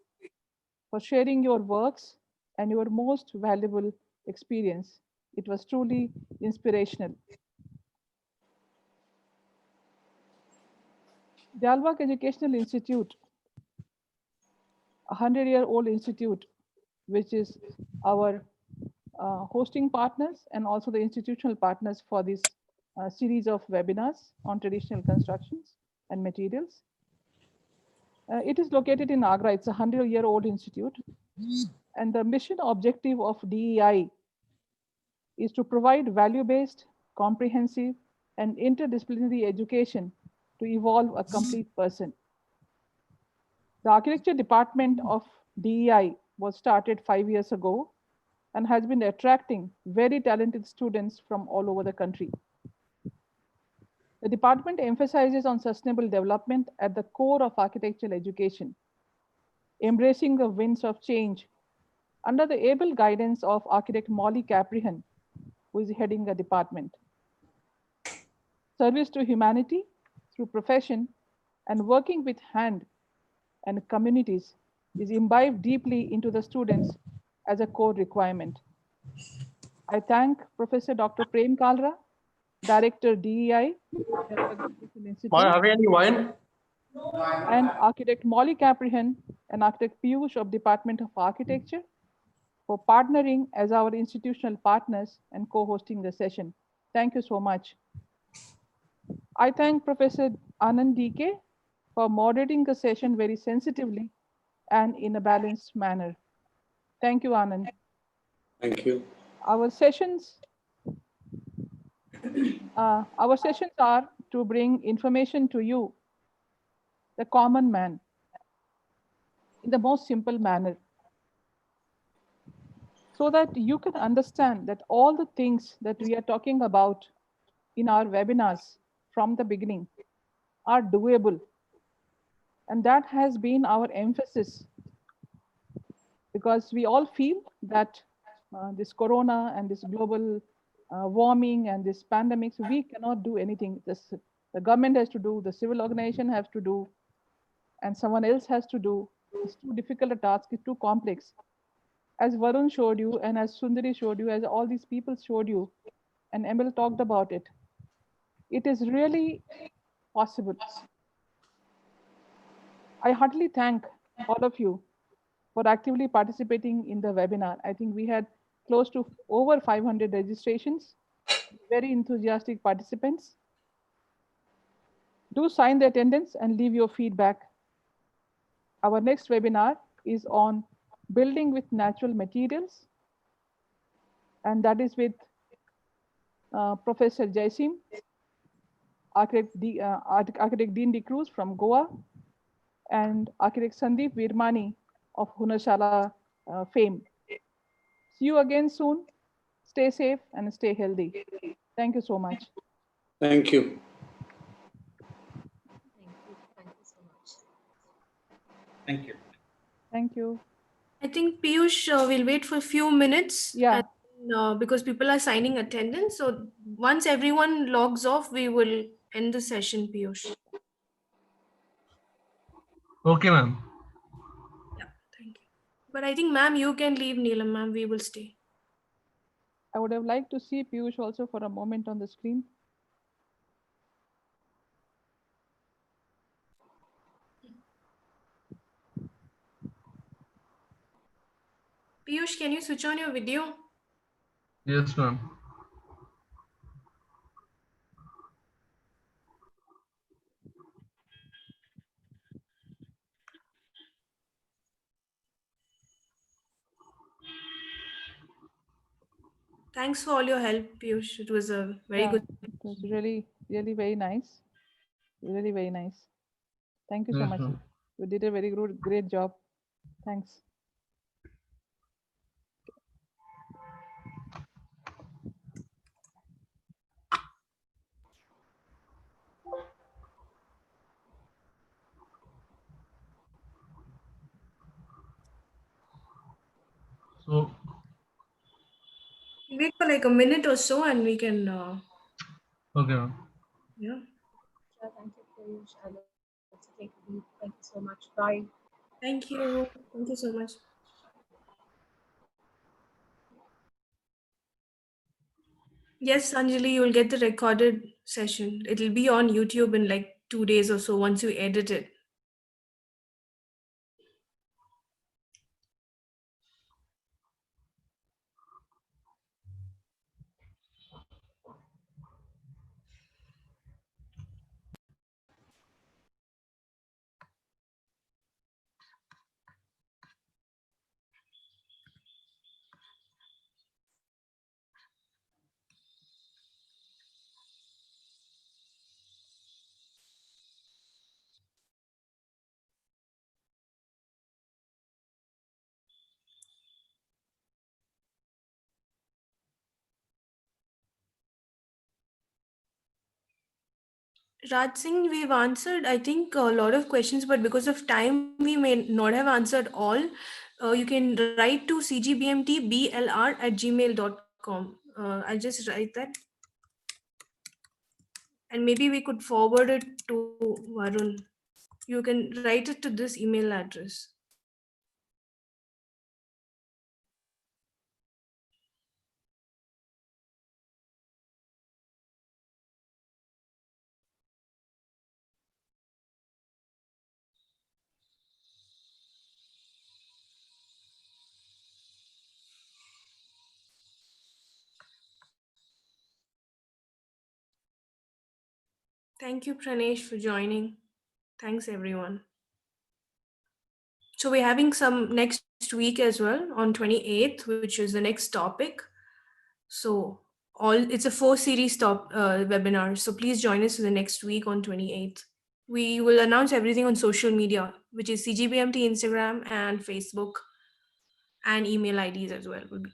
for sharing your works and your most valuable experience. It was truly inspirational. Dalwak Educational Institute, a 100-year-old institute, which is our hosting partners and also the institutional partners for this series of webinars on traditional constructions and materials. It is located in Agra. It's a 100-year-old institute. And the mission objective of DEI is to provide value-based, comprehensive, and interdisciplinary education to evolve a complete person. The architecture department of DEI was started 5 years ago and has been attracting very talented students from all over the country. The department emphasizes on sustainable development at the core of architectural education, embracing the winds of change under the able guidance of architect Molly Caprihan, who is heading a department. Service to humanity through profession and working with hand and communities is imbibed deeply into the students as a core requirement. I thank Professor Dr. Prem Kalra, Director DEI, Institute, Have any wine? and Architect Molly Caprihan and Architect Piyush of Department of Architecture for partnering as our institutional partners and co-hosting the session. Thank you so much. I thank Professor Anand DK for moderating the session very sensitively and in a balanced manner. Thank you, Anand. Thank you. Our sessions are to bring information to you, the common man, in the most simple manner, so that you can understand that all the things that we are talking about in our webinars from the beginning are doable. And that has been our emphasis, because we all feel that this corona and this global warming and this pandemics, we cannot do anything. The government has to do, the civil organization has to do, and someone else has to do. It's too difficult a task, it's too complex. As Varun showed you, and as Sundari showed you, as all these people showed you, and Emil talked about it, it is really possible. I heartily thank all of you for actively participating in the webinar. I think we had close to over 500 registrations, very enthusiastic participants. Do sign the attendance and leave your feedback. Our next webinar is on building with natural materials, and that is with Professor Jaisim, Architect Dean De Cruz from Goa, and Architect Sandeep Virmani of Hunashala fame. See you again soon. Stay safe and stay healthy. Thank you so much. Thank you. Thank you so much. Thank you. Thank you. I think Piyush will wait for a few minutes. Yeah. And, because people are signing attendance. So once everyone logs off, we will end the session, Piyush. Okay, ma'am. Yeah, thank you. But I think, ma'am, you can leave. Neelam, ma'am, we will stay. I would have liked to see Piyush also for a moment on the screen. Piyush, can you switch on your video? Yes, ma'am. Thanks for all your help, Piyush. It was a very good. It was really, really very nice. Really very nice. Thank you so Yes, much. ma'am. You did a very good, great job. Thanks. So, Wait for like a minute or so and we can, okay, ma'am. yeah. Sure, thank you, Piyush. I'll also take a leave. Thank you so much. Bye. Thank you. Thank you so much. Yes, Anjali, you'll get the recorded session. It'll be on YouTube in like 2 days or so once you edit it. Raj Singh, we've answered, I think, a lot of questions, but because of time, we may not have answered all. You can write to cgbmtblr@gmail.com I'll just write that. And maybe we could forward it to Varun. You can write it to this email address. Thank you, Pranesh, for joining. Thanks, everyone. So we're having some next week as well on 28th, which is the next topic. So it's a 4 series webinar. So please join us for the next week on 28th. We will announce everything on social media, which is CGBMT Instagram and Facebook, and email IDs as well. Will be.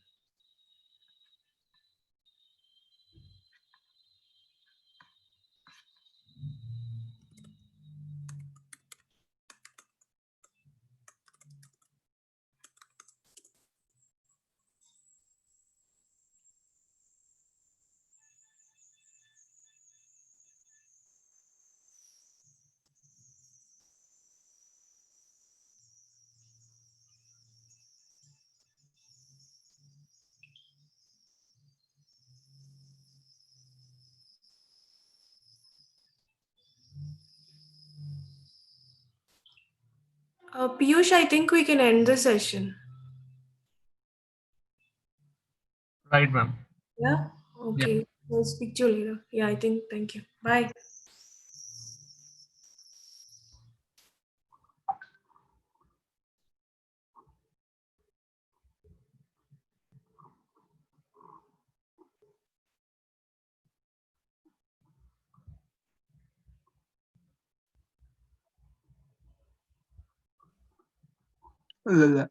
Piyush, I think we can end the session. Right, ma'am. Yeah? Okay. We'll speak to you later. Yeah, I think. Thank you. Bye. La, la.